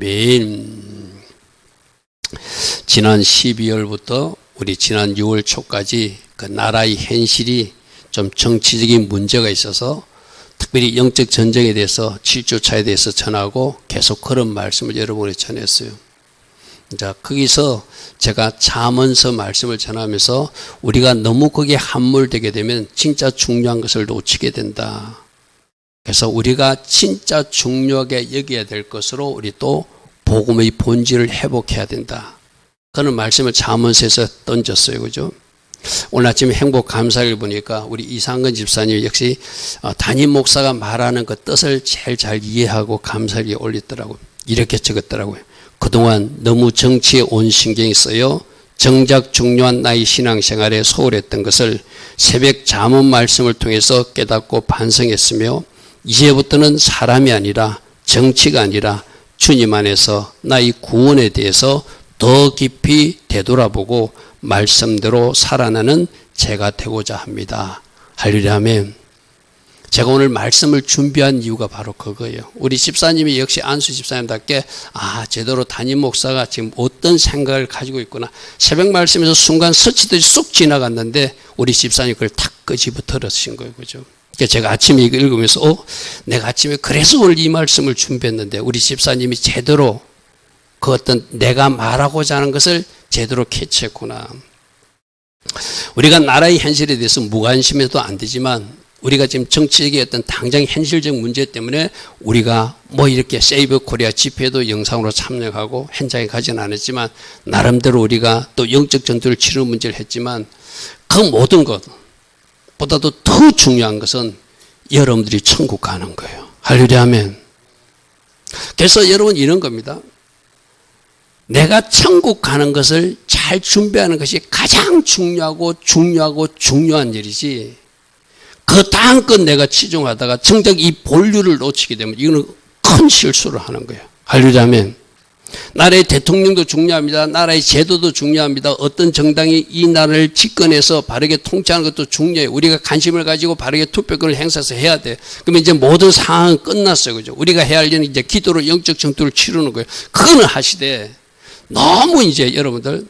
아멘. 지난 12월부터 우리 지난 6월 초까지 그 나라의 현실이 좀 정치적인 문제가 있어서 특별히 영적 전쟁에 대해서 7주차에 대해서 전하고 계속 그런 말씀을 여러분에게 전했어요. 자, 거기서 제가 잠언서 말씀을 전하면서 우리가 너무 거기에 함몰되게 되면 진짜 중요한 것을 놓치게 된다. 그래서 우리가 진짜 중요하게 여겨야 될 것으로 우리 또 복음의 본질을 회복해야 된다. 그런 말씀을 잠언서에서 던졌어요. 그죠? 오늘 아침에 행복 감사를 보니까 우리 이상근 집사님 역시 담임 목사가 말하는 그 뜻을 제일 잘 이해하고 감사를 올렸더라고요. 이렇게 적었더라고요. 그동안 너무 정치에 온 신경이 써요. 정작 중요한 나의 신앙생활에 소홀했던 것을 새벽 잠언 말씀을 통해서 깨닫고 반성했으며 이제부터는 사람이 아니라 정치가 아니라 주님 안에서 나의 구원에 대해서 더 깊이 되돌아보고 말씀대로 살아나는 제가 되고자 합니다. 할렐루야 아멘. 제가 오늘 말씀을 준비한 이유가 바로 그거예요. 우리 집사님이 역시 안수 집사님답게 제대로 담임 목사가 지금 어떤 생각을 가지고 있구나. 새벽 말씀에서 순간 스치듯이 쑥 지나갔는데 우리 집사님이 그걸 탁 끄집어 들으신 거예요. 그죠? 그러니까 제가 아침에 이거 읽으면서 내가 아침에 그래서 오늘 이 말씀을 준비했는데 우리 집사님이 제대로 그 어떤 내가 말하고자 하는 것을 제대로 캐치했구나. 우리가 나라의 현실에 대해서 무관심해도 안 되지만 우리가 지금 정치적인 어떤 당장 현실적 문제 때문에 우리가 이렇게 세이브 코리아 집회도 영상으로 참여하고 현장에 가지는 않았지만 나름대로 우리가 또 영적 전투를 치르는 문제를 했지만 그 모든 것보다도 더 중요한 것은 여러분들이 천국 가는 거예요. 할렐루야 아멘. 그래서 여러분 이런 겁니다. 내가 천국 가는 것을 잘 준비하는 것이 가장 중요한 일이지 그 다음 건 내가 치중하다가 정작 이 본류를 놓치게 되면 이거는 큰 실수를 하는 거예요. 할렐루야 아멘. 나라의 대통령도 중요합니다. 나라의 제도도 중요합니다. 어떤 정당이 이 나라를 집권해서 바르게 통치하는 것도 중요해요. 우리가 관심을 가지고 바르게 투표권을 행사해서 해야 돼. 그러면 이제 모든 상황은 끝났어요. 그죠? 우리가 해야 할 일은 이제 기도로 영적 전투를 치르는 거예요. 그거는 하시되 너무 이제 여러분들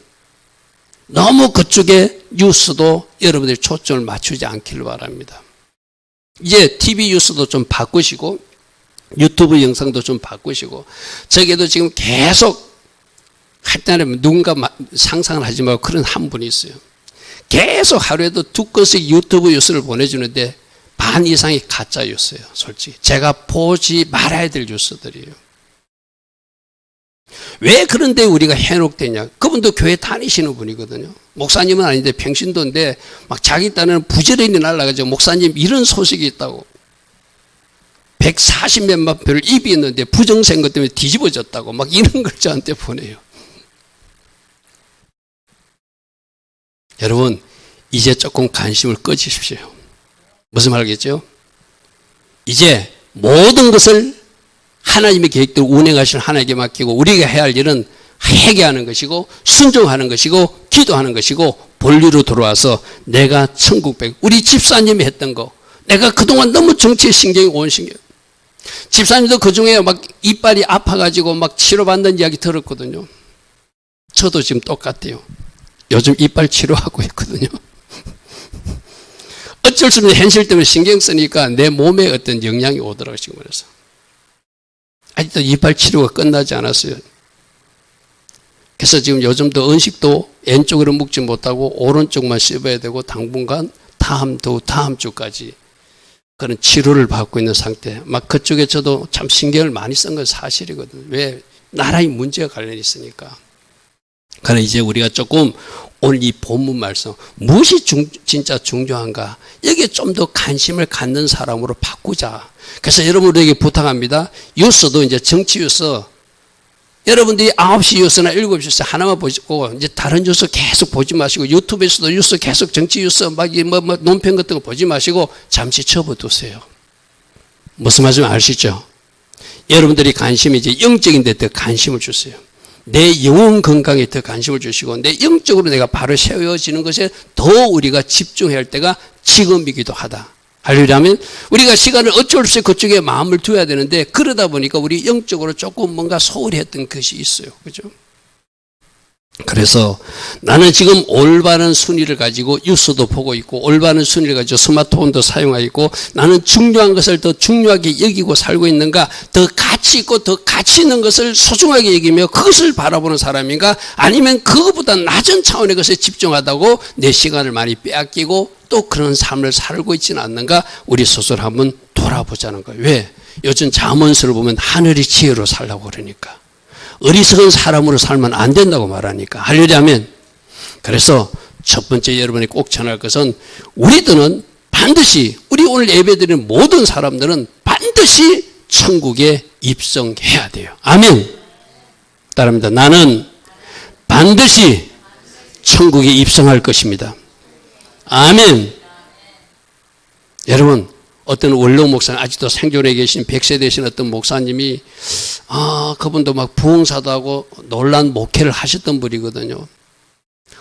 너무 그쪽에 뉴스도 여러분들이 초점을 맞추지 않기를 바랍니다. 이제 TV 뉴스도 좀 바꾸시고 유튜브 영상도 좀 바꾸시고 저게도 지금 계속 할 때는 누군가 상상을 하지 말고 그런 한 분이 있어요. 계속 하루에도 2건씩 유튜브 뉴스를 보내주는데 반 이상이 가짜 뉴스예요. 솔직히 제가 보지 말아야 될 뉴스들이에요. 왜 그런데 우리가 현혹되냐? 그분도 교회 다니시는 분이거든요. 목사님은 아닌데 평신도인데 막 자기 딴에는 부지런히 날라가지고 목사님 이런 소식이 있다고 140몇만 표를 입이었는데 부정선거 때문에 뒤집어졌다고 막 이런 걸 저한테 보내요. 여러분 이제 조금 관심을 꺼주십시오. 무슨 말이겠죠? 이제 모든 것을 하나님의 계획대로 운행하시는 하나님께 맡기고 우리가 해야 할 일은 회개하는 것이고 순종하는 것이고 기도하는 것이고 본류로 돌아와서 내가 천국 우리 집사님이 했던 거 내가 그동안 너무 정치에 신경이 온 신경 집사님도 그중에 막 이빨이 아파가지고 막 치료받는 이야기 들었거든요. 저도 지금 똑같아요. 요즘 이빨 치료하고 있거든요. 어쩔 수 없는 현실 때문에 신경 쓰니까 내 몸에 어떤 영향이 오더라고요. 지금 그래서 아직도 이빨 치료가 끝나지 않았어요. 그래서 지금 요즘도 음식도 왼쪽으로 먹지 못하고 오른쪽만 씹어야 되고 당분간 다음 주까지 그런 치료를 받고 있는 상태. 막 그쪽에 저도 참 신경을 많이 쓴 건 사실이거든요. 왜? 나라의 문제가 관련이 있으니까. 그러나 이제 우리가 조금 오늘 이 본문 말씀 무엇이 진짜 중요한가 여기에 좀 더 관심을 갖는 사람으로 바꾸자. 그래서 여러분들에게 부탁합니다. 뉴스도 이제 정치 뉴스 여러분들이 9시 뉴스나 7시 뉴스 하나만 보시고 이제 다른 뉴스 계속 보지 마시고 유튜브에서도 뉴스 계속 정치 뉴스 막 논평 같은 거 보지 마시고 잠시 접어두세요. 무슨 말씀 아시죠? 여러분들이 관심이 이제 영적인 데 더 관심을 주세요. 내 영혼 건강에 더 관심을 주시고 내 영적으로 내가 바로 세워지는 것에 더 우리가 집중해야 할 때가 지금이기도 하다. 하려면 우리가 시간을 어쩔 수 없이 그쪽에 마음을 두어야 되는데, 그러다 보니까 우리 영적으로 조금 뭔가 소홀히 했던 것이 있어요. 그죠? 그래서 나는 지금 올바른 순위를 가지고 뉴스도 보고 있고, 올바른 순위를 가지고 스마트폰도 사용하고 있고, 나는 중요한 것을 더 중요하게 여기고 살고 있는가, 더 가치 있고 더 가치 있는 것을 소중하게 여기며 그것을 바라보는 사람인가, 아니면 그것보다 낮은 차원의 것에 집중하다고 내 시간을 많이 빼앗기고 또 그런 삶을 살고 있지는 않는가, 우리 스스로 한번 돌아보자는 거예요. 왜? 요즘 잠언서를 보면 하늘이 지혜로 살라고 그러니까, 어리석은 사람으로 살면 안 된다고 말하니까. 하려면, 그래서 첫 번째 여러분이 꼭 전할 것은, 우리들은 반드시, 우리 오늘 예배드리는 모든 사람들은 반드시 천국에 입성해야 돼요. 아멘. 따릅니다. 나는 반드시 천국에 입성할 것입니다. 아멘. 여러분, 어떤 원로 목사님, 아직도 생존해 계신 100세 되신 어떤 목사님이, 그분도 막 부흥사도 하고 놀란 목회를 하셨던 분이거든요.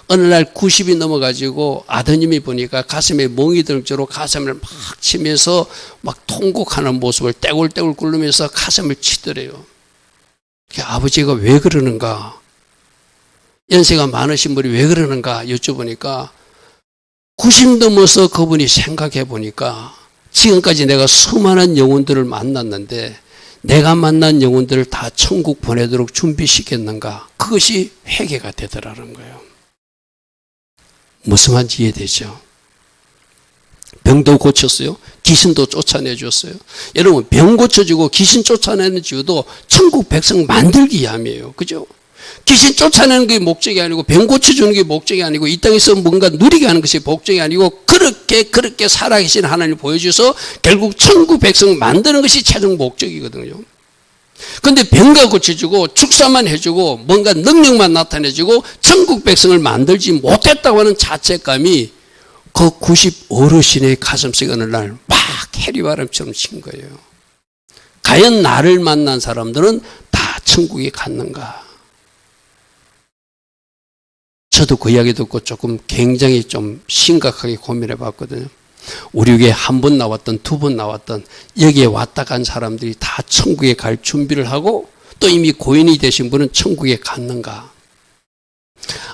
어느 날 90이 넘어가지고 아드님이 보니까 가슴에 멍이 들 정도로 가슴을 막 치면서 막 통곡하는 모습을 떼굴떼굴 굴르면서 가슴을 치더래요. 아버지가 왜 그러는가, 연세가 많으신 분이 왜 그러는가 여쭤보니까, 90 넘어서 그분이 생각해 보니까, 지금까지 내가 수많은 영혼들을 만났는데 내가 만난 영혼들을 다 천국 보내도록 준비시켰는가, 그것이 회개가 되더라는 거예요. 무슨 말인지 이해되죠? 병도 고쳤어요. 귀신도 쫓아내줬어요. 여러분, 병 고쳐주고 귀신 쫓아내는 이유도 천국 백성 만들기 위함이에요. 그죠? 귀신 쫓아내는 게 목적이 아니고, 병 고쳐주는 게 목적이 아니고, 이 땅에서 뭔가 누리게 하는 것이 목적이 아니고, 그렇게 살아계신 하나님을 보여줘서 결국 천국 백성 만드는 것이 최종 목적이거든요. 그런데 병가 고쳐주고 축사만 해주고 뭔가 능력만 나타내주고 천국 백성을 만들지 못했다고 하는 자책감이 그 90 어르신의 가슴속에 어느 날 막 해리바람처럼 친 거예요. 과연 나를 만난 사람들은 다 천국에 갔는가? 저도 그 이야기 듣고 조금 굉장히 좀 심각하게 고민해 봤거든요. 우리 교회에 한 번 나왔던, 두 번 나왔던, 여기에 왔다 간 사람들이 다 천국에 갈 준비를 하고 또 이미 고인이 되신 분은 천국에 갔는가?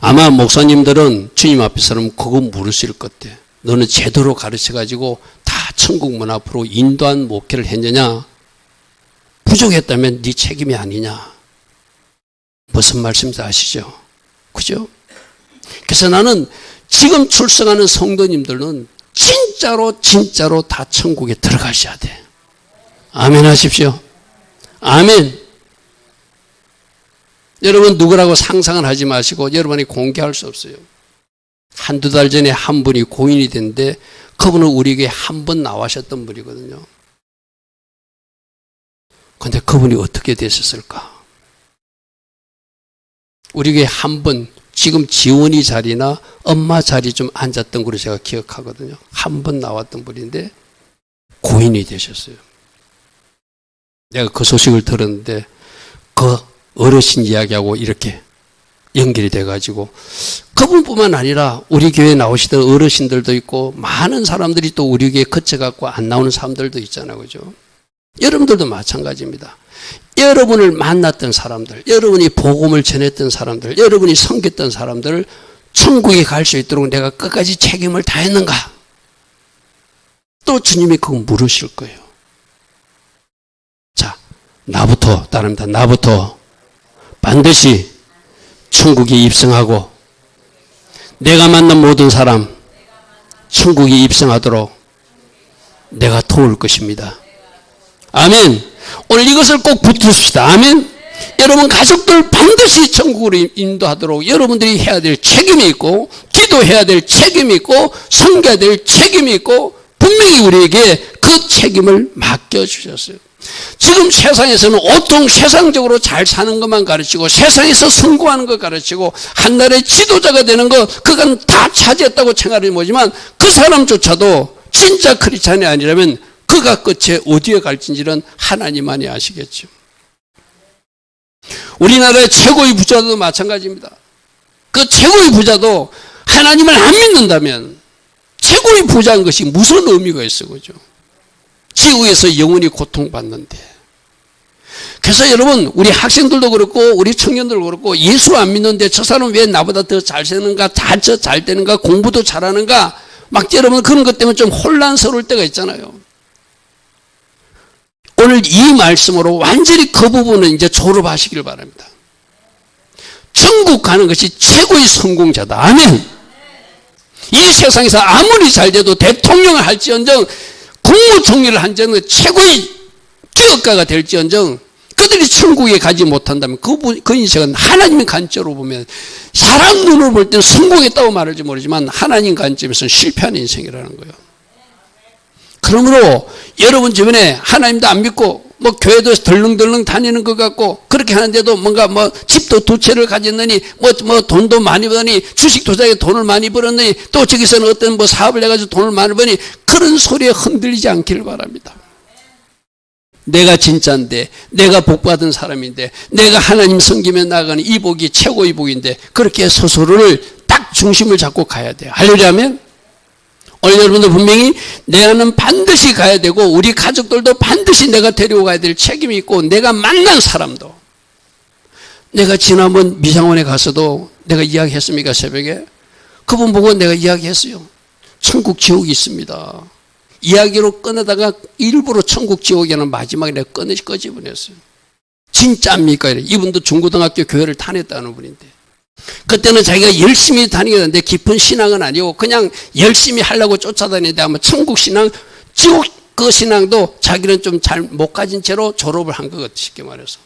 아마 목사님들은 주님 앞에서는 그거 물으실 것 같아. 너는 제대로 가르쳐가지고 다 천국 문 앞으로 인도한 목회를 했느냐? 부족했다면 네 책임이 아니냐? 무슨 말씀인지 아시죠? 그죠? 그래서 나는 지금 출생하는 성도님들은 진짜로 다 천국에 들어가셔야 돼. 아멘 하십시오. 아멘. 여러분, 누구라고 상상을 하지 마시고 여러분이 공개할 수 없어요. 한두 달 전에 한 분이 고인이 됐는데 그분은 우리에게 한 번 나와셨던 분이거든요. 그런데 그분이 어떻게 되셨을까? 우리에게 한 번, 지금 지원이 자리나 엄마 자리 좀 앉았던 걸로 제가 기억하거든요. 한 번 나왔던 분인데 고인이 되셨어요. 내가 그 소식을 들었는데 그 어르신 이야기하고 이렇게 연결이 돼가지고, 그분뿐만 아니라 우리 교회에 나오시던 어르신들도 있고 많은 사람들이 또 우리 교회에 거쳐갖고 안 나오는 사람들도 있잖아요. 그죠? 여러분들도 마찬가지입니다. 여러분을 만났던 사람들, 여러분이 복음을 전했던 사람들, 여러분이 섬겼던 사람들을 천국에 갈 수 있도록 내가 끝까지 책임을 다했는가? 또 주님이 그거 물으실 거예요. 자, 나부터, 따릅니다. 나부터 반드시 천국에 입성하고 내가 만난 모든 사람 천국에 입성하도록 내가 도울 것입니다. 아멘. 오늘 이것을 꼭 붙듭시다. 아멘. 여러분 가족들 반드시 천국으로 인도하도록 여러분들이 해야 될 책임이 있고, 기도해야 될 책임이 있고, 섬겨야 될 책임이 있고, 분명히 우리에게 그 책임을 맡겨주셨어요. 지금 세상에서는 온통 세상적으로 잘 사는 것만 가르치고, 세상에서 성공하는 것 가르치고, 한 나라의 지도자가 되는 것, 그건 다 차지했다고 생각을 해보지만 그 사람조차도 진짜 크리스찬이 아니라면 그가 끝에 어디에 갈지는 하나님만이 아시겠죠. 우리나라의 최고의 부자도 마찬가지입니다. 그 최고의 부자도 하나님을 안 믿는다면 최고의 부자인 것이 무슨 의미가 있어, 그죠? 지옥에서 영원히 고통받는데. 그래서 여러분, 우리 학생들도 그렇고 우리 청년들도 그렇고 예수 안 믿는데 저 사람 왜 나보다 더 잘 사는가, 잘 되는가, 공부도 잘하는가, 막 여러분 그런 것 때문에 좀 혼란스러울 때가 있잖아요. 오늘 이 말씀으로 완전히 그 부분은 이제 졸업하시길 바랍니다. 천국 가는 것이 최고의 성공자다. 아멘. 이 세상에서 아무리 잘 돼도 대통령을 할지언정, 국무총리를 한지언정, 최고의 기업가가 될지언정, 그들이 천국에 가지 못한다면 그 인생은 하나님의 관점으로 보면, 사람 눈으로 볼 때는 성공했다고 말할지 모르지만 하나님 관점에서는 실패한 인생이라는 거예요. 그러므로 여러분 주변에 하나님도 안 믿고 뭐 교회도 덜렁덜렁 다니는 것 같고 그렇게 하는데도 뭔가 뭐 집도 두 채를 가졌느니 뭐 돈도 많이 버니 주식 투자에 돈을 많이 벌었느니 또 저기서는 어떤 뭐 사업을 해가지고 돈을 많이 버니 그런 소리에 흔들리지 않기를 바랍니다. 내가 진짜인데, 내가 복받은 사람인데, 내가 하나님 섬기며 나가는 이 복이 최고의 복인데, 그렇게 스스로를 딱 중심을 잡고 가야 돼요. 할렐루야면 오늘 여러분들 분명히 내가는 반드시 가야 되고 우리 가족들도 반드시 내가 데리고 가야 될 책임이 있고, 내가 만난 사람도, 내가 지난번 미장원에 가서도 내가 이야기했습니까? 새벽에 그분 보고 내가 이야기했어요. 천국 지옥이 있습니다. 이야기로 꺼내다가 일부러 천국 지옥에는 마지막에 내가 꺼집어냈어요. 진짜입니까? 이분도 중고등학교 교회를 다녔다는 분인데, 그때는 자기가 열심히 다니겠는데 깊은 신앙은 아니고 그냥 열심히 하려고 쫓아다니는데 아마 천국 신앙, 지옥 그 신앙도 자기는 좀 잘 못 가진 채로 졸업을 한 것 같아, 쉽게 말해서.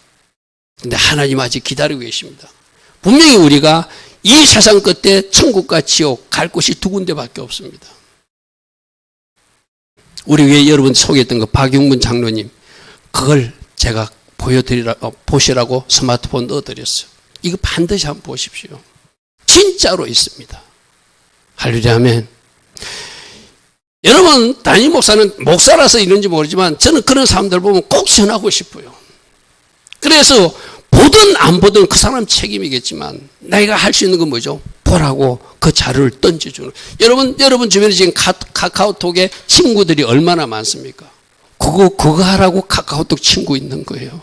근데 하나님 아직 기다리고 계십니다. 분명히 우리가 이 세상 끝에 천국과 지옥 갈 곳이 두 군데밖에 없습니다. 우리 왜 여러분 소개했던 거 박용문 장로님, 그걸 제가 보시라고 스마트폰 넣어드렸어요. 이거 반드시 한번 보십시오. 진짜로 있습니다. 할렐루야 아멘. 여러분, 담임 목사는 목사라서 이런지 모르지만 저는 그런 사람들 보면 꼭 전하고 싶어요. 그래서 보든 안 보든 그 사람 책임이겠지만 내가 할 수 있는 건 뭐죠? 보라고 그 자료를 던져주는. 여러분 주변에 지금 카카오톡에 친구들이 얼마나 많습니까? 그거 하라고 카카오톡 친구 있는 거예요.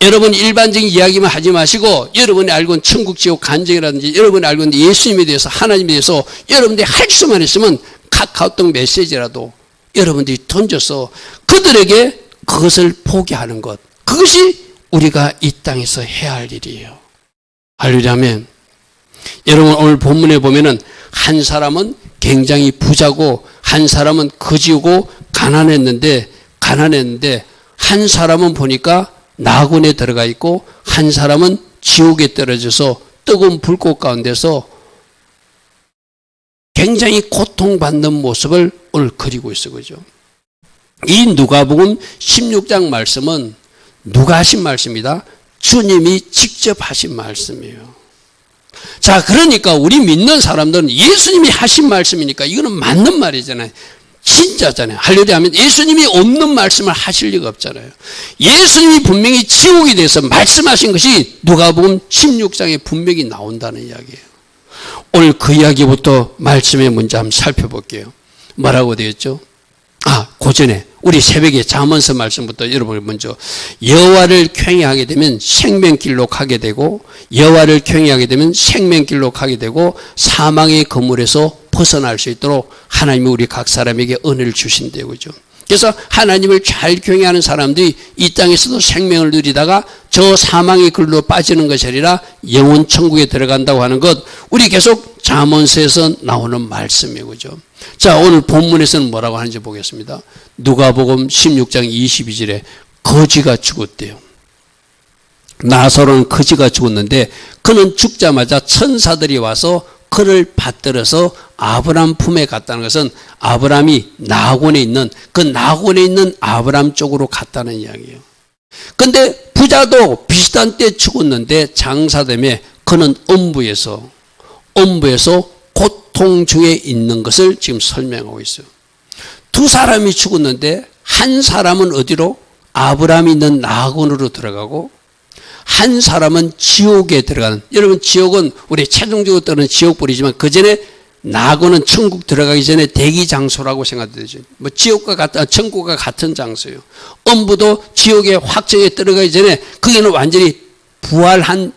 여러분 일반적인 이야기만 하지 마시고 여러분이 알고 있는 천국 지옥 간증이라든지 여러분이 알고 있는 예수님에 대해서, 하나님에 대해서 여러분들이 할 수만 있으면 카카오톡 메시지라도 여러분들이 던져서 그들에게 그것을 보게 하는 것, 그것이 우리가 이 땅에서 해야 할 일이에요. 할렐루야 아멘. 여러분 오늘 본문에 보면은 한 사람은 굉장히 부자고 한 사람은 거지고 가난했는데 한 사람은 보니까 낙원에 들어가 있고 한 사람은 지옥에 떨어져서 뜨거운 불꽃 가운데서 굉장히 고통받는 모습을 오늘 그리고 있어, 그죠? 이 누가복음 16장 말씀은 누가 하신 말씀이다? 주님이 직접 하신 말씀이에요. 자, 그러니까 우리 믿는 사람들은 예수님이 하신 말씀이니까 이거는 맞는 말이잖아요. 진짜잖아요. 할렐루야 하면 예수님이 없는 말씀을 하실 리가 없잖아요. 예수님이 분명히 지옥에 대해서 말씀하신 것이 누가복음 16장에 분명히 나온다는 이야기예요. 오늘 그 이야기부터 말씀의 문제 한번 살펴볼게요. 뭐라고 되었죠? 고전에 우리 새벽에 잠언서 말씀부터 여러분 먼저, 여호와를 경외하게 되면 생명길로 가게 되고 여호와를 경외하게 되면 생명길로 가게 되고 사망의 그물에서 벗어날 수 있도록 하나님이 우리 각 사람에게 은혜를 주신대요, 그죠? 그래서 하나님을 잘 경외하는 사람들이 이 땅에서도 생명을 누리다가 저 사망의 글로 빠지는 것이 아니라 영원 천국에 들어간다고 하는 것, 우리 계속 잠언서에서 나오는 말씀이에요, 그죠? 자, 오늘 본문에서는 뭐라고 하는지 보겠습니다. 누가복음 16장 22절에 거지가 죽었대요. 나사로는 거지가 죽었는데 그는 죽자마자 천사들이 와서 그를 받들어서 아브람 품에 갔다는 것은 아브람이 낙원에 있는 아브람 쪽으로 갔다는 이야기예요. 근데 부자도 비슷한 때 죽었는데 장사 때문에 그는 엄부에서 고통 중에 있는 것을 지금 설명하고 있어요. 두 사람이 죽었는데 한 사람은 어디로? 아브람이 있는 낙원으로 들어가고 한 사람은 지옥에 들어가는. 여러분 지옥은 우리 최종적으로 떠는 지옥불이지만 그 전에 낙원은 천국 들어가기 전에 대기 장소라고 생각되죠. 뭐 지옥과 같은, 천국과 같은 장소예요. 음부도 지옥의 확정에 들어가기 전에 거기는 완전히 부활한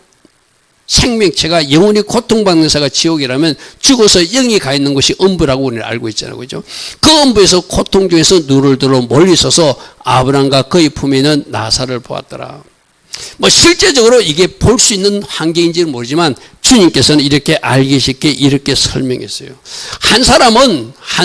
생명체가 영원히 고통받는 자가 지옥이라면 죽어서 영이 가 있는 곳이 음부라고 우리는 알고 있잖아요. 그죠? 그 음부에서 고통 중에서 눈을 들어 멀리 서서 아브람과 그의 품에 있는 나사를 보았더라. 뭐 실제적으로 이게 볼 수 있는 환경인지는 모르지만 주님께서는 이렇게 알기 쉽게 이렇게 설명했어요. 한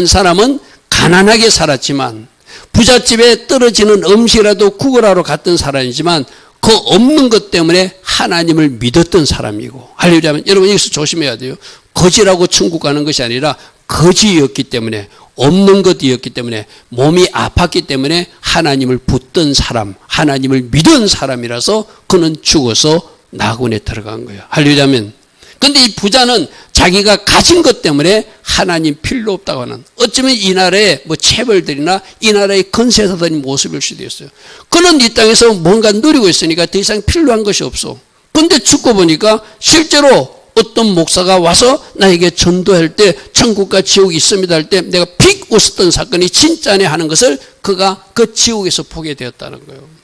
사람은 가난하게 살았지만 부잣집에 떨어지는 음식이라도 구걸하러 갔던 사람이지만 그 없는 것 때문에 하나님을 믿었던 사람이고, 하려면 여러분 여기서 조심해야 돼요. 거지라고 천국 가는 것이 아니라 거지였기 때문에, 없는 것이었기 때문에, 몸이 아팠기 때문에 하나님을 붙던 사람, 하나님을 믿은 사람이라서 그는 죽어서 낙원에 들어간 거예요. 하려면. 근데 이 부자는 자기가 가진 것 때문에 하나님 필요 없다고 하는, 어쩌면 이 나라의 뭐 체벌들이나 이 나라의 건세사들의 모습일 수도 있어요. 그는 이 땅에서 뭔가 누리고 있으니까 더 이상 필요한 것이 없어. 근데 죽고 보니까 실제로 어떤 목사가 와서 나에게 전도할 때 천국과 지옥이 있습니다 할 때 내가 픽 웃었던 사건이 진짜네 하는 것을 그가 그 지옥에서 보게 되었다는 거예요.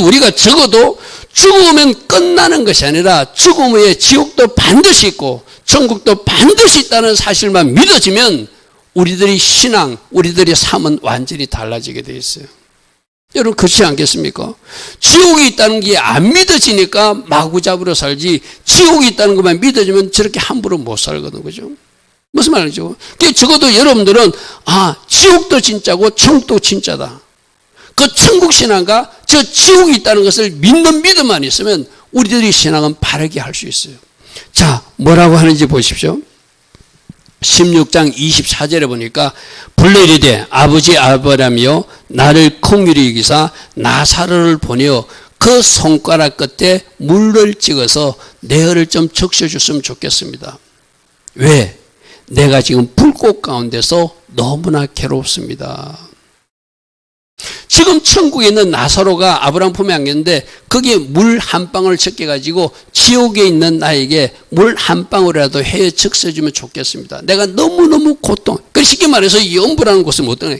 우리가 적어도 죽으면 끝나는 것이 아니라 죽음 후에 지옥도 반드시 있고 천국도 반드시 있다는 사실만 믿어지면 우리들의 신앙, 우리들의 삶은 완전히 달라지게 되어 있어요. 여러분 그렇지 않겠습니까? 지옥이 있다는 게 안 믿어지니까 마구잡이로 살지, 지옥이 있다는 것만 믿어지면 저렇게 함부로 못 살거든. 그죠? 무슨 말이죠? 적어도 여러분들은 지옥도 진짜고 천국도 진짜다. 그 천국 신앙과 저 지옥이 있다는 것을 믿는 믿음만 있으면 우리들의 신앙은 바르게 할 수 있어요. 자, 뭐라고 하는지 보십시오. 16장 24절에 보니까 불러 이르되 아버지 아브라함이여 나를 긍휼히 여기사 나사로를 보내어 그 손가락 끝에 물을 찍어서 내 혀를 좀 적셔줬으면 좋겠습니다. 왜? 내가 지금 불꽃 가운데서 너무나 괴롭습니다. 지금 천국에 있는 나사로가 아브라함 품에 안겼는데 거기에 물 한 방울 적게 지옥에 있는 나에게 물 한 방울이라도 해에 적셔주면 좋겠습니다. 내가 너무너무 고통, 쉽게 말해서 이 음부라는 곳은 어떤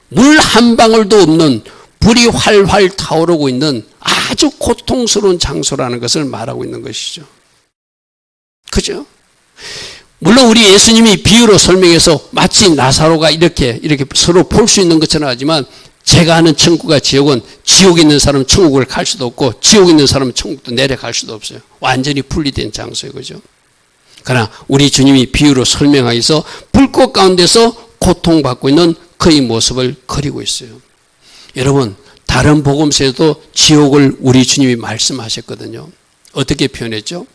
물 한 방울도 없는 불이 활활 타오르고 있는 아주 고통스러운 장소라는 것을 말하고 있는 것이죠. 그죠? 물론 우리 예수님이 비유로 설명해서 마치 나사로가 이렇게 서로 볼 수 있는 것처럼 하지만 제가 아는 천국과 지옥은 지옥에 있는 사람은 천국을 갈 수도 없고 지옥에 있는 사람은 천국도 내려갈 수도 없어요. 완전히 분리된 장소예요. 그죠? 그러나 우리 주님이 비유로 설명하여서 불꽃 가운데서 고통받고 있는 그의 모습을 그리고 있어요. 여러분 다른 복음서에도 지옥을 우리 주님이 말씀하셨거든요. 어떻게 표현했죠?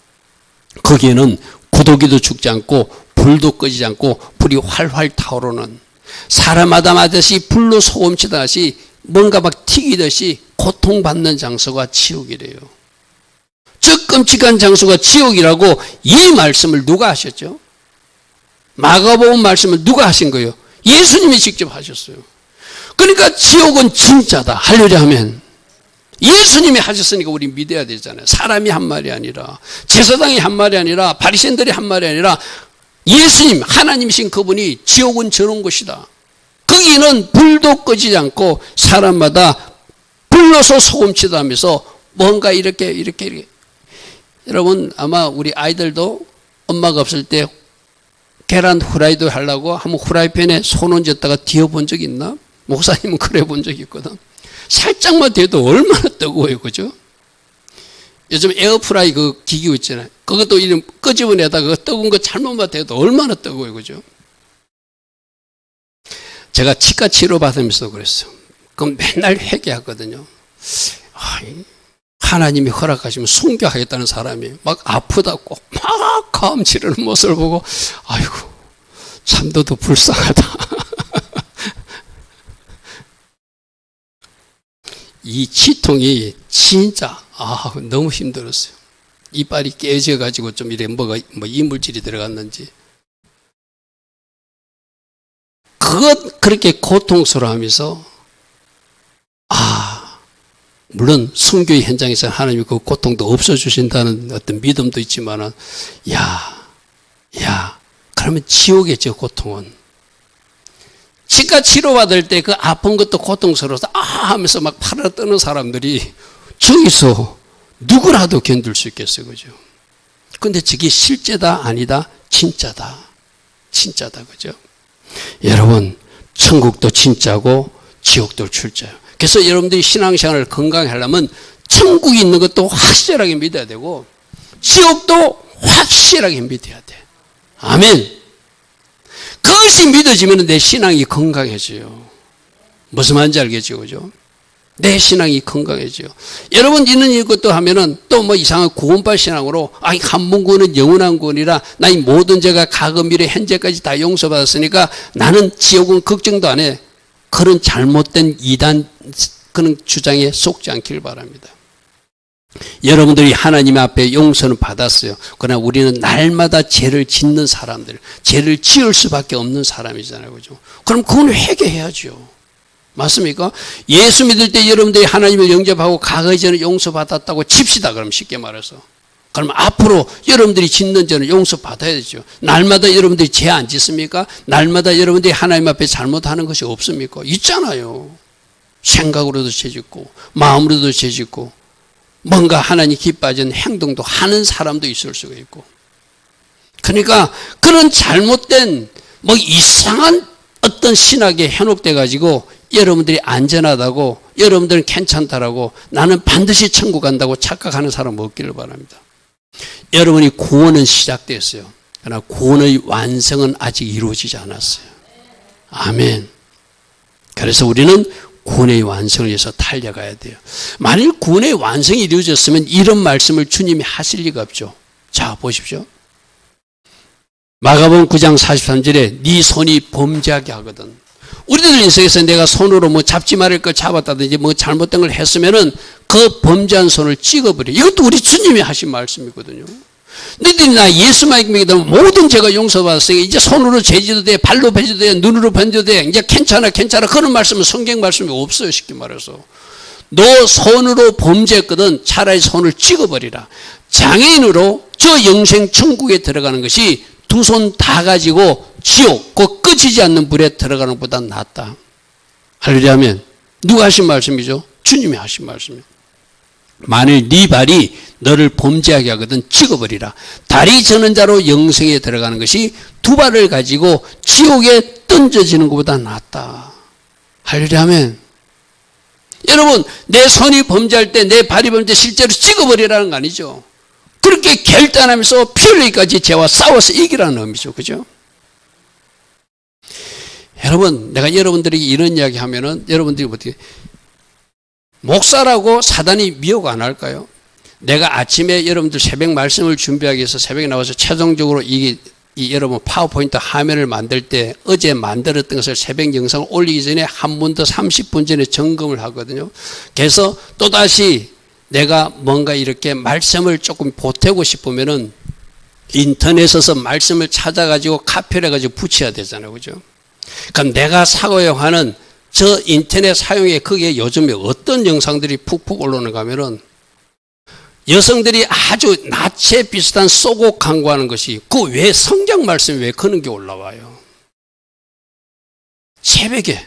거기에는 구더기도 죽지 않고 불도 꺼지지 않고 불이 활활 타오르는, 사람마다 마듯이 불로 소금치듯이 뭔가 막 튀기듯이 고통받는 장소가 지옥이래요. 저 끔찍한 장소가 지옥이라고 이 말씀을 누가 하셨죠? 마가복음 말씀을 누가 하신 거예요? 예수님이 직접 하셨어요. 그러니까 지옥은 진짜다 하려고 하면 예수님이 하셨으니까 우리 믿어야 되잖아요. 사람이 한 말이 아니라, 제사장이 한 말이 아니라, 바리새인들이 한 말이 아니라 예수님, 하나님이신 그분이 지옥은 저런 곳이다. 거기는 불도 꺼지지 않고 사람마다 불러서 소금치다 하면서 뭔가 이렇게. 여러분 아마 우리 아이들도 엄마가 없을 때 계란 후라이드 하려고 한번 후라이팬에 손 얹었다가 뒤어본 적 있나? 목사님은 그래 본 적이 있거든. 살짝만 돼도 얼마나 뜨거워요. 그죠? 요즘 에어프라이 그 기기 있잖아요. 그것도 이름 끄집어내다가 그 뜨거운 거 잘못만 돼도 얼마나 뜨거워요. 그죠? 제가 치과 치료 받으면서 그랬어요. 그럼 맨날 회개하거든요. 하나님이 허락하시면 순교하겠다는 사람이 막 아프다고 막 가음 치르는 모습을 보고 아이고 참 너도 불쌍하다. 이 치통이 진짜 너무 힘들었어요. 이빨이 깨져가지고 좀 이래 뭐가 이물질이 들어갔는지. 그것 그렇게 고통스러워하면서 물론 순교의 현장에서 하나님이 그 고통도 없어주신다는 어떤 믿음도 있지만은 그러나 그러면 지옥이죠, 고통은. 치과 치료받을 때 그 아픈 것도 고통스러워서 하면서 막 팔아 뜨는 사람들이 저기서 누구라도 견딜 수 있겠어요, 그죠? 근데 저게 실제다, 아니다? 진짜다. 진짜다, 그죠? 여러분, 천국도 진짜고 지옥도 출자예요. 그래서 여러분들이 신앙생활을 건강히 하려면 천국이 있는 것도 확실하게 믿어야 되고 지옥도 확실하게 믿어야 돼. 아멘. 그것이 믿어지면 내 신앙이 건강해져요. 무슨 말인지 알겠죠, 그죠? 내 신앙이 건강해져요. 여러분 있는 이것도 하면은 또 뭐 이상한 구원받 신앙으로 한 번 구원은 영원한 구원이라 나의 모든 죄가 과거 미래 현재까지 다 용서받았으니까 나는 지옥은 걱정도 안 해. 그런 잘못된 이단 그런 주장에 속지 않기를 바랍니다. 여러분들이 하나님 앞에 용서는 받았어요. 그러나 우리는 날마다 죄를 짓는 사람들, 죄를 지을 수밖에 없는 사람이잖아요, 그죠? 그럼 그건 회개해야죠. 맞습니까? 예수 믿을 때 여러분들이 하나님을 영접하고 과거의 죄는 용서받았다고 칩시다. 그럼 쉽게 말해서. 그럼 앞으로 여러분들이 짓는 죄는 용서받아야 되죠. 날마다 여러분들이 죄 안 짓습니까? 날마다 여러분들이 하나님 앞에 잘못하는 것이 없습니까? 있잖아요. 생각으로도 죄 짓고 마음으로도 죄 짓고 뭔가 하나님 기뻐하는 행동도 하는 사람도 있을 수가 있고. 그러니까 그런 잘못된 뭐 이상한 어떤 신학에 현혹돼 가지고 여러분들이 안전하다고 여러분들은 괜찮다라고 나는 반드시 천국 간다고 착각하는 사람 없기를 바랍니다. 여러분이 구원은 시작됐어요. 그러나 구원의 완성은 아직 이루어지지 않았어요. 아멘. 그래서 우리는 구원의 완성을 위해서 달려가야 돼요. 만일 구원의 완성이 이루어졌으면 이런 말씀을 주님이 하실 리가 없죠. 자, 보십시오. 마가복음 9장 43절에 네 손이 범죄하게 하거든. 우리들 인생에서 내가 손으로 뭐 잡지 말을 걸 잡았다든지 뭐 잘못된 걸 했으면은 그 범죄한 손을 찍어버려. 이것도 우리 주님이 하신 말씀이거든요. 너희들이 나 예수만 믿으면 모든 죄가 용서받았으니 이제 손으로 죄지도 돼, 발로 배지도 돼, 눈으로 번져도 돼. 이제 괜찮아. 그런 말씀은 성경 말씀이 없어요. 쉽게 말해서. 너 손으로 범죄했거든. 차라리 손을 찍어버리라. 장애인으로 저 영생 천국에 들어가는 것이 두 손 다 가지고 지옥, 그 꺼지지 않는 불에 들어가는 것보다 낫다. 할렐루야 하면 누가 하신 말씀이죠? 주님이 하신 말씀이에요. 만일 네 발이 너를 범죄하게 하거든 찍어버리라. 다리 저는 자로 영생에 들어가는 것이 두 발을 가지고 지옥에 던져지는 것보다 낫다. 할렐루야 하면 여러분 내 손이 범죄할 때 내 발이 범죄 실제로 찍어버리라는 거 아니죠. 그렇게 결단하면서 피 흘리기까지 죄와 싸워서 이기라는 의미죠. 그죠? 여러분 내가 여러분들에게 이런 이야기 하면은 여러분들이 어떻게 목사라고 사단이 미혹 안 할까요? 내가 아침에 여러분들 새벽 말씀을 준비하기 위해서 새벽에 나와서 최종적으로 이 여러분 파워포인트 화면을 만들 때 어제 만들었던 것을 새벽 영상을 올리기 전에 한 번 더 30분 전에 점검을 하거든요. 그래서 또다시 내가 뭔가 이렇게 말씀을 조금 보태고 싶으면은 인터넷에서 말씀을 찾아가지고 카피를 해가지고 붙여야 되잖아요. 그죠? 그럼 내가 사용하는 저 인터넷 사용에 거기에 요즘에 어떤 영상들이 푹푹 올라오는가 하면은 여성들이 아주 나체 비슷한 쏘고 광고하는 것이 그 왜 성경 말씀이 왜 그런 게 올라와요? 새벽에.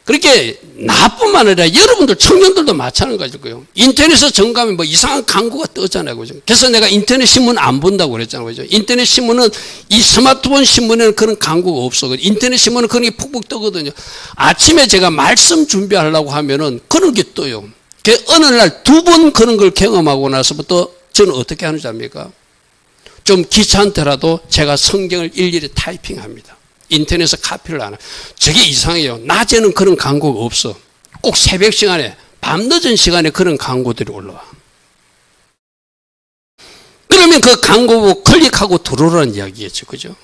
그렇게 나뿐만 아니라 여러분들 청년들도 마찬가지고요. 인터넷에서 정감에 뭐 이상한 광고가 뜨잖아요. 그죠? 그래서 내가 인터넷 신문 안 본다고 그랬잖아요. 그죠? 인터넷 신문은 이 스마트폰 신문에는 그런 광고가 없어. 인터넷 신문은 그런 게 푹푹 뜨거든요. 아침에 제가 말씀 준비하려고 하면은 그런 게 떠요. 어느 날 두 번 그런 걸 경험하고 나서부터 저는 어떻게 하는지 압니까? 좀 귀찮더라도 제가 성경을 일일이 타이핑합니다. 인터넷에서 카피를 안 해요. 저게 이상해요. 낮에는 그런 광고가 없어. 꼭 새벽 시간에 밤늦은 시간에 그런 광고들이 올라와. 그러면 그 광고 보고 클릭하고 들어오라는 이야기겠죠. 그죠?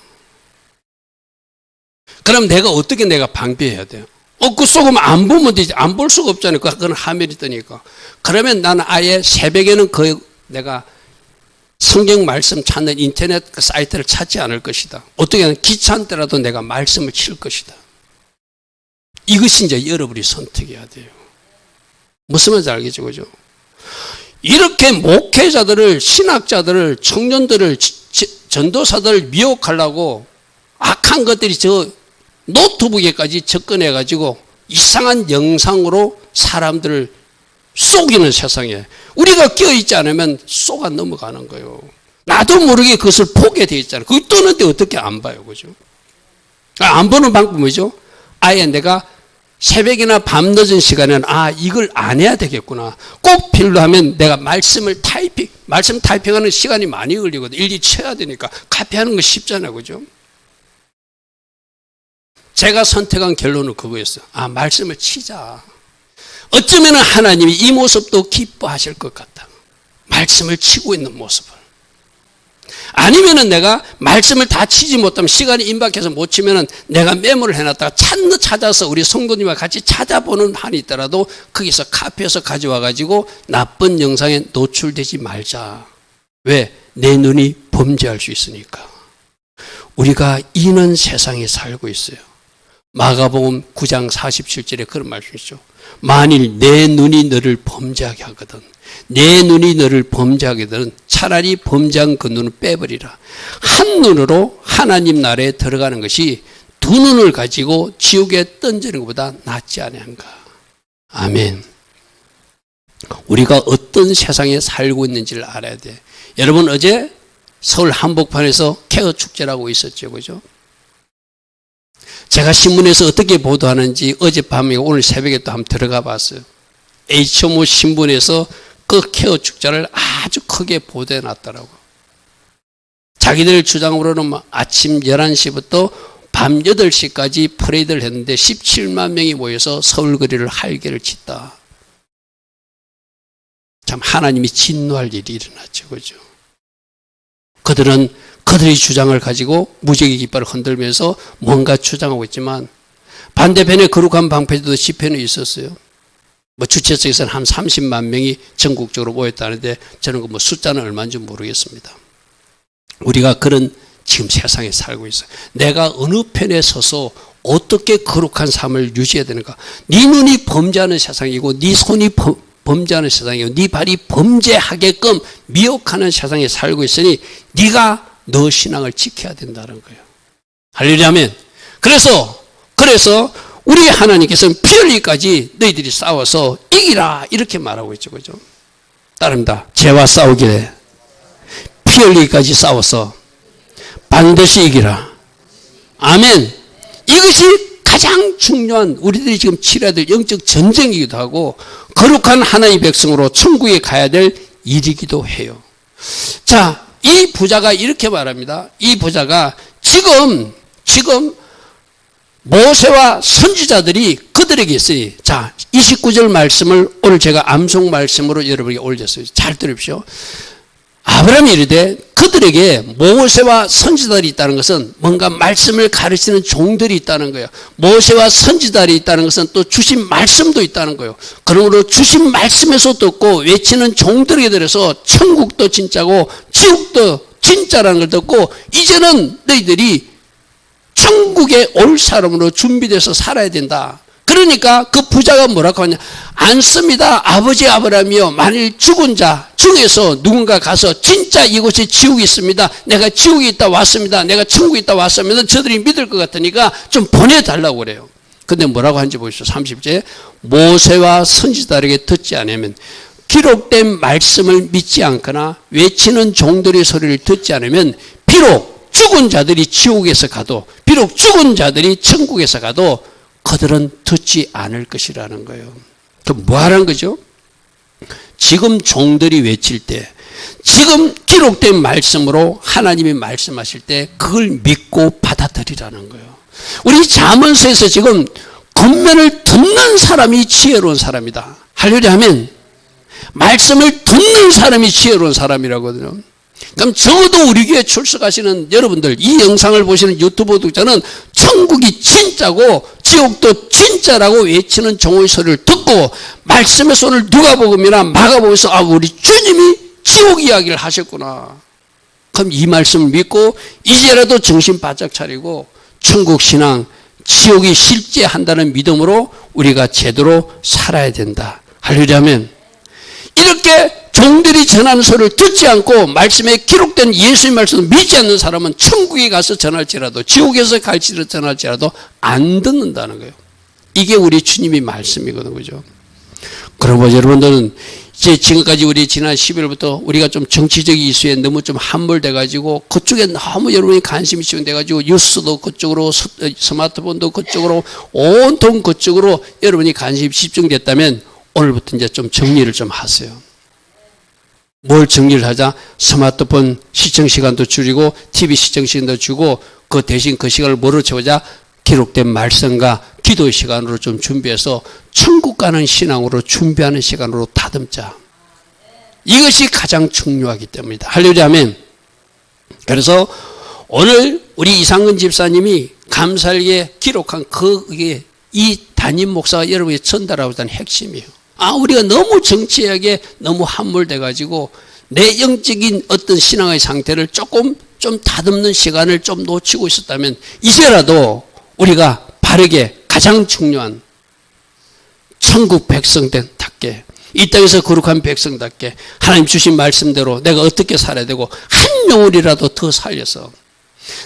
그럼 내가 어떻게 내가 방비해야 돼요? 그 속으면 안 보면 되지. 안 볼 수가 없잖아요. 그건 화면이 뜨니까. 그러면 나는 아예 새벽에는 내가 성경 말씀 찾는 인터넷 사이트를 찾지 않을 것이다. 어떻게 하면 귀찮더라도 내가 말씀을 칠 것이다. 이것이 이제 여러분이 선택해야 돼요. 무슨 말인지 알겠죠? 그죠? 이렇게 목회자들을, 신학자들을, 청년들을 전도사들 미혹하려고 악한 것들이 저 노트북에까지 접근해가지고 이상한 영상으로 사람들을 속이는 세상에 우리가 끼어있지 않으면 속아 넘어가는 거예요. 나도 모르게 그것을 보게 돼 있잖아요. 그거 뜨는데 어떻게 안 봐요, 그죠? 안 보는 방법은 뭐죠? 아예 내가 새벽이나 밤 늦은 시간에는 이걸 안 해야 되겠구나. 꼭 필요하면 내가 말씀 타이핑하는 시간이 많이 걸리거든. 일일이 쳐야 되니까. 카피하는 거 쉽잖아요, 그죠? 제가 선택한 결론은 그거였어요. 말씀을 치자. 어쩌면 하나님이 이 모습도 기뻐하실 것 같다. 말씀을 치고 있는 모습을. 아니면은 내가 말씀을 다 치지 못하면 시간이 임박해서 못 치면은 내가 메모를 해놨다가 찾아서 우리 성도님과 같이 찾아보는 한이 있더라도 거기서 카피해서 가져와 가지고 나쁜 영상에 노출되지 말자. 왜? 내 눈이 범죄할 수 있으니까. 우리가 이는 세상에 살고 있어요. 마가복음 9장 47절에 그런 말씀이 있죠. 만일 내 눈이 너를 범죄하게 하거든, 내 눈이 너를 범죄하게 되는 차라리 범죄한 그 눈을 빼버리라. 한 눈으로 하나님 나라에 들어가는 것이 두 눈을 가지고 지옥에 던지는 것보다 낫지 않은가. 아멘. 우리가 어떤 세상에 살고 있는지를 알아야 돼. 여러분 어제 서울 한복판에서 케어 축제라고 있었죠, 그죠? 제가 신문에서 어떻게 보도하는지 어젯밤에 오늘 새벽에 또 한번 들어가 봤어요. HMO 신문에서 그 케어 축제를 아주 크게 보도해 놨더라고. 자기들 주장으로는 아침 11시부터 밤 8시까지 퍼레이드를 했는데 17만 명이 모여서 서울 거리를 활개를 쳤다. 참 하나님이 진노할 일이 일어났죠, 그죠? 그들의 주장을 가지고 무지개 깃발을 흔들면서 뭔가 주장하고 있지만 반대편에 거룩한 방패도 집회는 있었어요. 주최 측에서는 한 30만 명이 전국적으로 모였다는데 저는 그 숫자는 얼마인지 모르겠습니다. 우리가 그런 지금 세상에 살고 있어요. 내가 어느 편에 서서 어떻게 거룩한 삶을 유지해야 되는가. 네 눈이 범죄하는 세상이고 네 손이 범죄하는 세상이고 네 발이 범죄하게끔 미혹하는 세상에 살고 있으니 네가 너 신앙을 지켜야 된다는 거예요. 할렐루야 아멘. 그래서 우리 하나님께서는 피 흘리기까지 너희들이 싸워서 이기라 이렇게 말하고 있죠, 그죠? 따릅니다. 죄와 싸우기에 피 흘리기까지 싸워서 반드시 이기라. 아멘. 이것이 가장 중요한 우리들이 지금 치러야 될 영적 전쟁이기도 하고 거룩한 하나님의 백성으로 천국에 가야 될 일이기도 해요. 자, 이 부자가 이렇게 말합니다. 이 부자가 지금 모세와 선지자들이 그들에게 있으니, 자, 29절 말씀을 오늘 제가 암송 말씀으로 여러분에게 올렸어요. 잘 들으십시오. 아브라함이 이르되 그들에게 모세와 선지자들이 있다는 것은 뭔가 말씀을 가르치는 종들이 있다는 거예요. 모세와 선지자들이 있다는 것은 또 주신 말씀도 있다는 거예요. 그러므로 주신 말씀에서 듣고 외치는 종들에게 들어서 천국도 진짜고 지옥도 진짜라는 걸 듣고 이제는 너희들이 천국에 올 사람으로 준비돼서 살아야 된다. 그러니까 그 부자가 뭐라고 하냐. 않습니다. 아버지 아브라함이요. 만일 죽은 자 중에서 누군가 가서 진짜 이곳에 지옥이 있습니다. 내가 지옥에 있다 왔습니다. 내가 천국에 있다 왔습니다. 저들이 믿을 것 같으니까 좀 보내달라고 그래요. 근데 뭐라고 하는지 보시죠. 30절. 모세와 선지자들에게 듣지 않으면 기록된 말씀을 믿지 않거나 외치는 종들의 소리를 듣지 않으면 비록 죽은 자들이 지옥에서 가도 비록 죽은 자들이 천국에서 가도 그들은 듣지 않을 것이라는 거예요. 그럼 뭐 하라는 거죠? 지금 종들이 외칠 때, 지금 기록된 말씀으로 하나님이 말씀하실 때 그걸 믿고 받아들이라는 거예요. 우리 잠언서에서 지금 겉면을 듣는 사람이 지혜로운 사람이다. 할렐루야 하면 말씀을 듣는 사람이 지혜로운 사람이라고 하거든요. 그럼 적어도 우리 교회 출석하시는 여러분들, 이 영상을 보시는 유튜브 독자는 천국이 진짜고 지옥도 진짜라고 외치는 종의 소리를 듣고 말씀에서 오늘 누가복음이나 마가복음에서 우리 주님이 지옥 이야기를 하셨구나. 그럼 이 말씀을 믿고 이제라도 정신 바짝 차리고 천국 신앙, 지옥이 실제한다는 믿음으로 우리가 제대로 살아야 된다. 할렐루야 하면 이렇게 종들이 전하는 소리를 듣지 않고 말씀에 기록된 예수의 말씀을 믿지 않는 사람은 천국에 가서 전할지라도 지옥에서 갈지를 전할지라도 안 듣는다는 거예요. 이게 우리 주님이 말씀이거든요. 그죠? 그러면 여러분들은 이제 지금까지 우리 지난 10일부터 우리가 좀 정치적 이슈에 너무 좀 함몰돼 가지고 그쪽에 너무 여러분이 관심이 집중돼 가지고 뉴스도 그쪽으로 스마트폰도 그쪽으로 온통 그쪽으로 여러분이 관심이 집중됐다면 오늘부터 이제 좀 정리를 좀 하세요. 뭘 정리를 하자? 스마트폰 시청 시간도 줄이고 TV 시청 시간도 주고 그 대신 그 시간을 뭐로 채우자? 기록된 말씀과 기도 시간으로 좀 준비해서 천국 가는 신앙으로 준비하는 시간으로 다듬자. 이것이 가장 중요하기 때문이다. 할렐루야 아멘. 그래서 오늘 우리 이상근 집사님이 감사하게 기록한 그게 이 담임 목사가 여러분에게 전달하고자 하는 핵심이에요. 우리가 너무 정치하게 너무 함몰돼 가지고 내 영적인 어떤 신앙의 상태를 조금 좀 다듬는 시간을 좀 놓치고 있었다면 이제라도 우리가 바르게 가장 중요한 천국 백성답게 이 땅에서 거룩한 백성답게 하나님 주신 말씀대로 내가 어떻게 살아야 되고 한 영혼이라도 더 살려서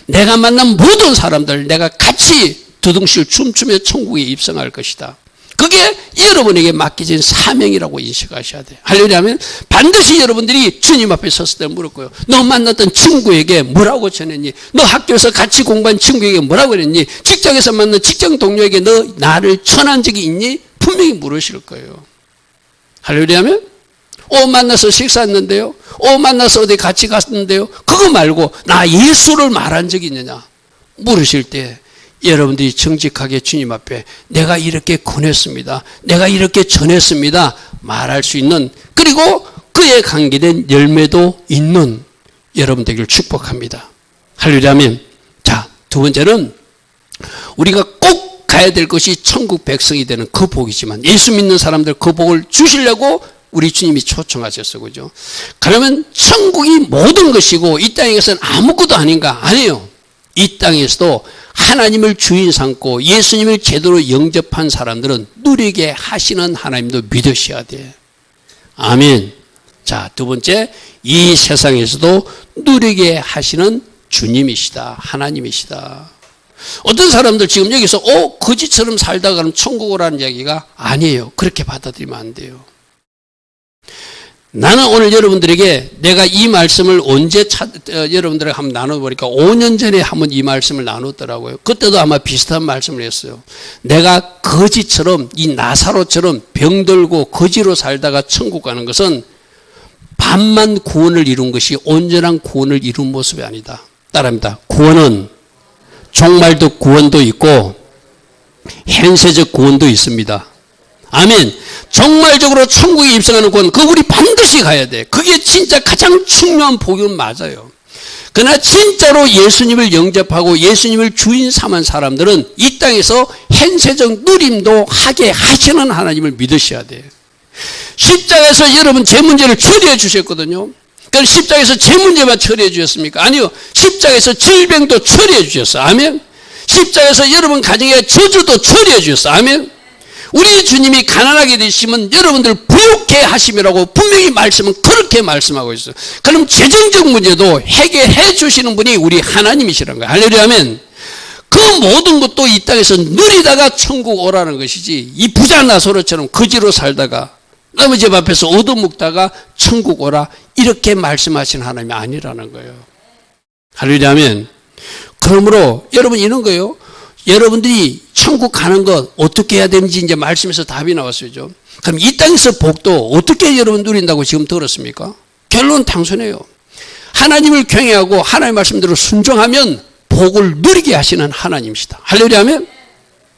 내가 만난 모든 사람들 내가 같이 두둥실 춤추며 천국에 입성할 것이다. 그게 여러분에게 맡겨진 사명이라고 인식하셔야 돼요. 할렐루야 하면 반드시 여러분들이 주님 앞에 섰을 때 물었고요. 너 만났던 친구에게 뭐라고 전했니? 너 학교에서 같이 공부한 친구에게 뭐라고 그랬니? 직장에서 만난 직장 동료에게 너 나를 전한 적이 있니? 분명히 물으실 거예요. 할렐루야 하면 만나서 식사했는데요. 만나서 어디 같이 갔는데요. 그거 말고 나 예수를 말한 적이 있느냐? 물으실 때 여러분들이 정직하게 주님 앞에 내가 이렇게 권했습니다. 내가 이렇게 전했습니다. 말할 수 있는 그리고 그에 관계된 열매도 있는 여러분 되기를 축복합니다. 할렐루야 아멘. 자, 두 번째는 우리가 꼭 가야 될 것이 천국 백성이 되는 그 복이지만 예수 믿는 사람들 그 복을 주시려고 우리 주님이 초청하셨어요. 그죠? 그러면 천국이 모든 것이고 이 땅에서는 아무것도 아닌가? 아니에요. 이 땅에서도 하나님을 주인 삼고 예수님을 제대로 영접한 사람들은 누리게 하시는 하나님도 믿으셔야 돼. 아멘. 자, 두 번째, 이 세상에서도 누리게 하시는 주님이시다. 하나님이시다. 어떤 사람들 지금 여기서 거지처럼 살다가는 천국 오라는 이야기가 아니에요. 그렇게 받아들이면 안 돼요. 나는 오늘 여러분들에게 내가 이 말씀을 언제 여러분들에게 한번 나눠보니까 5년 전에 한번 이 말씀을 나눴더라고요. 그때도 아마 비슷한 말씀을 했어요. 내가 거지처럼 이 나사로처럼 병들고 거지로 살다가 천국 가는 것은 반만 구원을 이룬 것이 온전한 구원을 이룬 모습이 아니다. 따라합니다. 구원은 종말적 구원도 있고 현세적 구원도 있습니다. 아멘. 정말적으로 천국에 입성하는 구원, 그거 우리 반드시 가야 돼. 그게 진짜 가장 중요한 복은 맞아요. 그러나 진짜로 예수님을 영접하고 예수님을 주인 삼은 사람들은 이 땅에서 현세적 누림도 하게 하시는 하나님을 믿으셔야 돼. 십자가에서 여러분 제 문제를 처리해 주셨거든요. 그럼 십자가에서 제 문제만 처리해 주셨습니까? 아니요. 십자가에서 질병도 처리해 주셨어요. 아멘. 십자가에서 여러분 가정의 저주도 처리해 주셨어요. 아멘. 우리 주님이 가난하게 되시면 여러분들 부욕해 하심이라고 분명히 말씀은 그렇게 말씀하고 있어요. 그럼 재정적 문제도 해결해 주시는 분이 우리 하나님이시라는 거예요. 할렐루야 아멘. 그 모든 것도 이 땅에서 누리다가 천국 오라는 것이지 이 부자 나사로처럼 거지로 살다가 남의 집 앞에서 얻어먹다가 천국 오라 이렇게 말씀하신 하나님이 아니라는 거예요. 할렐루야 아멘. 그러므로 여러분 이런 거예요. 여러분들이 천국 가는 것 어떻게 해야 되는지 이제 말씀에서 답이 나왔어요. 그럼 이 땅에서 복도 어떻게 여러분 누린다고 지금 들었습니까? 결론은 단순해요. 하나님을 경외하고 하나님의 말씀대로 순종하면 복을 누리게 하시는 하나님이시다. 할렐루야 하면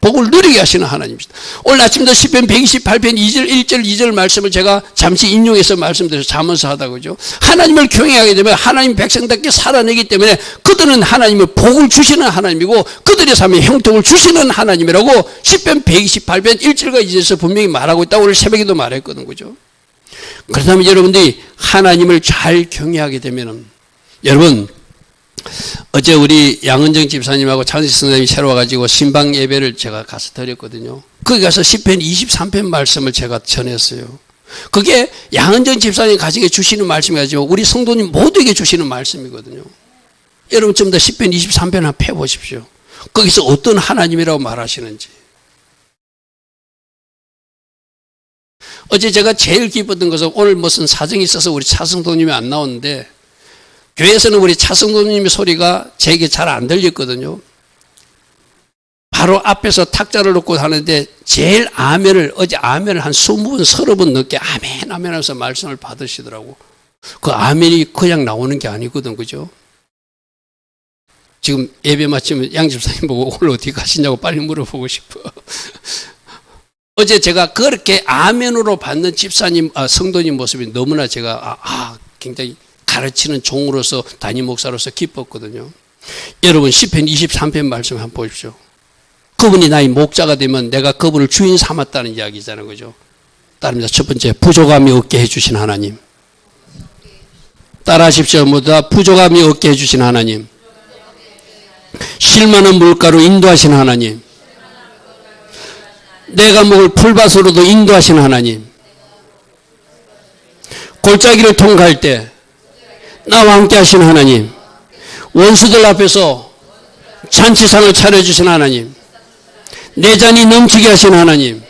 복을 누리게 하시는 하나님이시다. 오늘 아침도 시편 128편 2절 1절 2절 말씀을 제가 잠시 인용해서 말씀드려서 자문서 하다 그죠. 하나님을 경외하게 되면 하나님 백성답게 살아내기 때문에 그들은 하나님의 복을 주시는 하나님이고 그들의 삶에 형통을 주시는 하나님이라고 시편 128편 1절과 2절에서 분명히 말하고 있다고 오늘 새벽에도 말했거든 그죠. 그렇다면 여러분들이 하나님을 잘 경외하게 되면은 여러분 어제 우리 양은정 집사님하고 장식 선생님이 새로 와가지고 신방 예배를 제가 가서 드렸거든요. 거기 가서 시편 23편 말씀을 제가 전했어요. 그게 양은정 집사님 가정에 주시는 말씀이 아니지만 우리 성도님 모두에게 주시는 말씀이거든요. 여러분 좀 더 10편 23편 한번 펴보십시오. 거기서 어떤 하나님이라고 말하시는지. 어제 제가 제일 기뻤던 것은 오늘 무슨 사정이 있어서 우리 차성도님이 안 나오는데 교회에서는 우리 차성도님의 소리가 제게 잘 안 들렸거든요. 바로 앞에서 탁자를 놓고 하는데 제일 어제 아멘을 한 20번, 30번 넘게 아멘, 아멘 하면서 말씀을 받으시더라고. 그 아멘이 그냥 나오는 게 아니거든, 그죠? 지금 예배 마치면 양 집사님 보고 오늘 어디 가시냐고 빨리 물어보고 싶어. 어제 제가 그렇게 아멘으로 받는 집사님, 성도님 모습이 너무나 제가 굉장히 가르치는 종으로서 담임 목사로서 기뻤거든요. 여러분 10편 23편 말씀 한번 보십시오. 그분이 나의 목자가 되면 내가 그분을 주인 삼았다는 이야기잖아요. 그죠? 따릅니다. 첫 번째, 부족함이 없게 해주신 하나님. 따라하십시오. 모두 다 부족함이 없게 해주신 하나님. 쉴만한 물가로 인도하신 하나님. 내가 먹을 풀밭으로도 인도하신 하나님. 골짜기를 통과할 때 나와 함께 하신 하나님. 원수들 앞에서 잔치상을 차려주신 하나님. 내 잔이 넘치게 하신 하나님.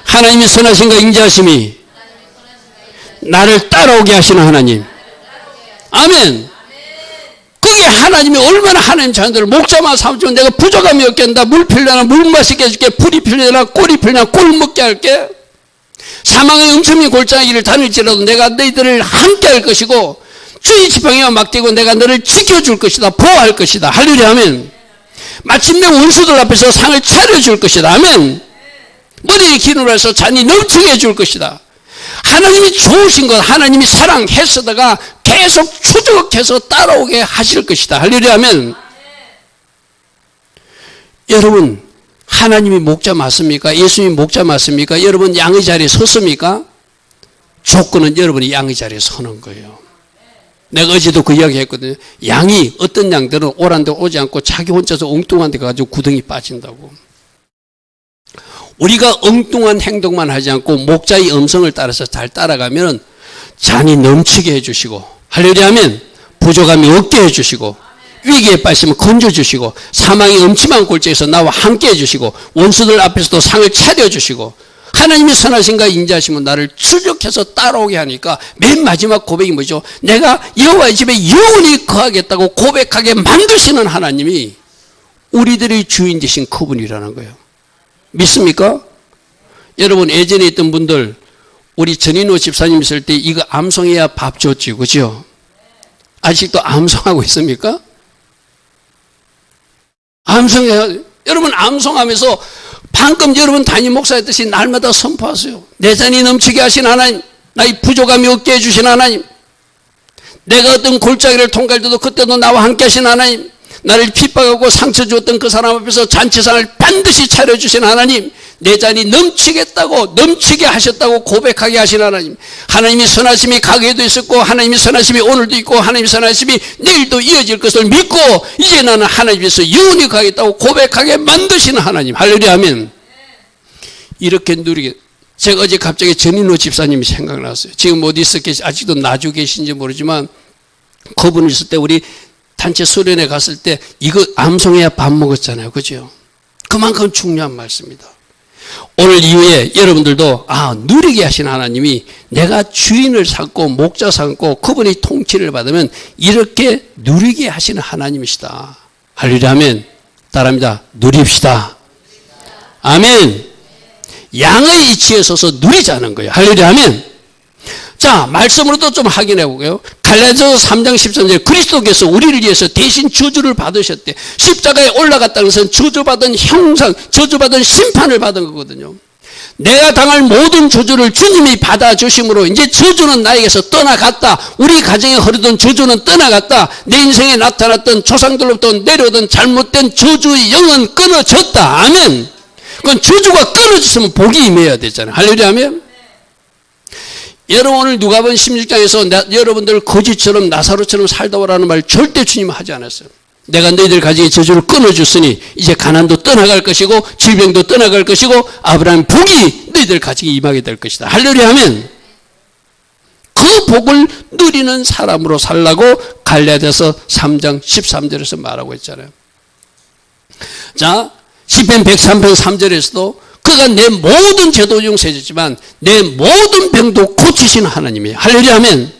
하나님의 선하심과 인자하심이 나를 따라오게 하시는 하나님. 아멘. 그게 하나님이 얼마나 하나님 자녀들을 목자만 삼으면 내가 부족함이 없게 한다. 물 필려나 물 마시게 해줄게. 풀이 필려나 꿀이 필려나 꿀 먹게 할게. 사망의 음침이 골짜기를 다닐지라도 내가 너희들을 함께 할 것이고 주의 지팡이와 막대고 내가 너를 지켜줄 것이다. 보호할 것이다. 할렐루야. 아멘. 마침내 원수들 앞에서 상을 차려줄 것이다. 아멘. 머리에 기름을 해서 잔이 넘치게 해줄 것이다. 하나님이 좋으신 것, 하나님이 사랑했으다가 계속 추적해서 따라오게 하실 것이다. 할렐루야. 아멘. 여러분, 하나님이 목자 맞습니까? 예수님이 목자 맞습니까? 여러분 양의 자리에 섰습니까? 조건은 여러분이 양의 자리에 서는 거예요. 내가 어제도 그 이야기 했거든요. 양이 어떤 양들은 오란 데 오지 않고 자기 혼자서 엉뚱한 데 가지고 구덩이 빠진다고. 우리가 엉뚱한 행동만 하지 않고 목자의 음성을 따라서 잘 따라가면 잔이 넘치게 해주시고, 할렐루야 하면 부족함이 없게 해주시고, 위기에 빠지면 건져주시고, 사망의 음침한 골짜기에서 나와 함께 해주시고, 원수들 앞에서도 상을 차려주시고, 하나님의 선하심과 인자하심은 나를 추적해서 따라오게 하니까 맨 마지막 고백이 뭐죠? 내가 여호와의 집에 영원히 거하겠다고 고백하게 만드시는 하나님이 우리들의 주인 되신 그분이라는 거예요. 믿습니까? 여러분 예전에 있던 분들 우리 전인호 집사님 있을 때 이거 암송해야 밥 줬지, 그죠? 아직도 암송하고 있습니까? 암송해야, 여러분 암송하면서 방금 여러분 담임 목사였듯이 날마다 선포하세요. 내 잔이 넘치게 하신 하나님, 나의 부족함이 없게 해주신 하나님, 내가 어떤 골짜기를 통과할 때도 그때도 나와 함께 하신 하나님, 나를 핍박하고 상처 주었던 그 사람 앞에서 잔치상을 반드시 차려주신 하나님, 내 잔이 넘치겠다고, 넘치게 하셨다고 고백하게 하신 하나님, 하나님의 선하심이 가게도 있었고 하나님의 선하심이 오늘도 있고 하나님의 선하심이 내일도 이어질 것을 믿고 이제 나는 하나님께서 영원히 가겠다고 고백하게 만드시는 하나님. 할렐루야. 아멘. 이렇게 누리게. 제가 어제 갑자기 전인호 집사님이 생각났어요. 지금 어디 있어 계시, 아직도 나주 계신지 모르지만 그분 있을 때 우리 단체 수련회 갔을 때 이거 암송해야 밥 먹었잖아요. 그죠? 그만큼 중요한 말씀입니다. 오늘 이후에 여러분들도 누리게 하신 하나님이 내가 주인을 삼고 목자 삼고 그분의 통치를 받으면 이렇게 누리게 하시는 하나님이시다. 할렐루야. 아멘. 따라합니다. 누립시다. 아멘. 양의 이치에 서서 누리자는 거예요. 할렐루야. 아멘. 자, 말씀으로도 좀 확인해 보고요. 갈라디아서 3장 13절에 그리스도께서 우리를 위해서 대신 저주를 받으셨대. 십자가에 올라갔다는 것은 저주받은 형상, 저주받은 심판을 받은 거거든요. 내가 당할 모든 저주를 주님이 받아주심으로 이제 저주는 나에게서 떠나갔다. 우리 가정에 흐르던 저주는 떠나갔다. 내 인생에 나타났던 조상들로부터 내려오던 잘못된 저주의 영은 끊어졌다. 아멘. 그건 저주가 끊어졌으면 복이 임해야 되잖아요. 할렐루야. 아멘. 여러분 오늘 누가복음 16장에서 여러분들 거지처럼 나사로처럼 살다 오라는 말 절대 주님은 하지 않았어요. 내가 너희들 가정의 저주를 끊어줬으니 이제 가난도 떠나갈 것이고 질병도 떠나갈 것이고 아브라함 복이 너희들 가정에 임하게 될 것이다. 할렐루야 하면 그 복을 누리는 사람으로 살라고 갈라디아서 3장 13절에서 말하고 있잖아요. 자, 시편 103편 3절에서도 그가 내 모든 죄도 용서해줬지만 내 모든 병도 고치시는 하나님이에요. 할렐루야 하면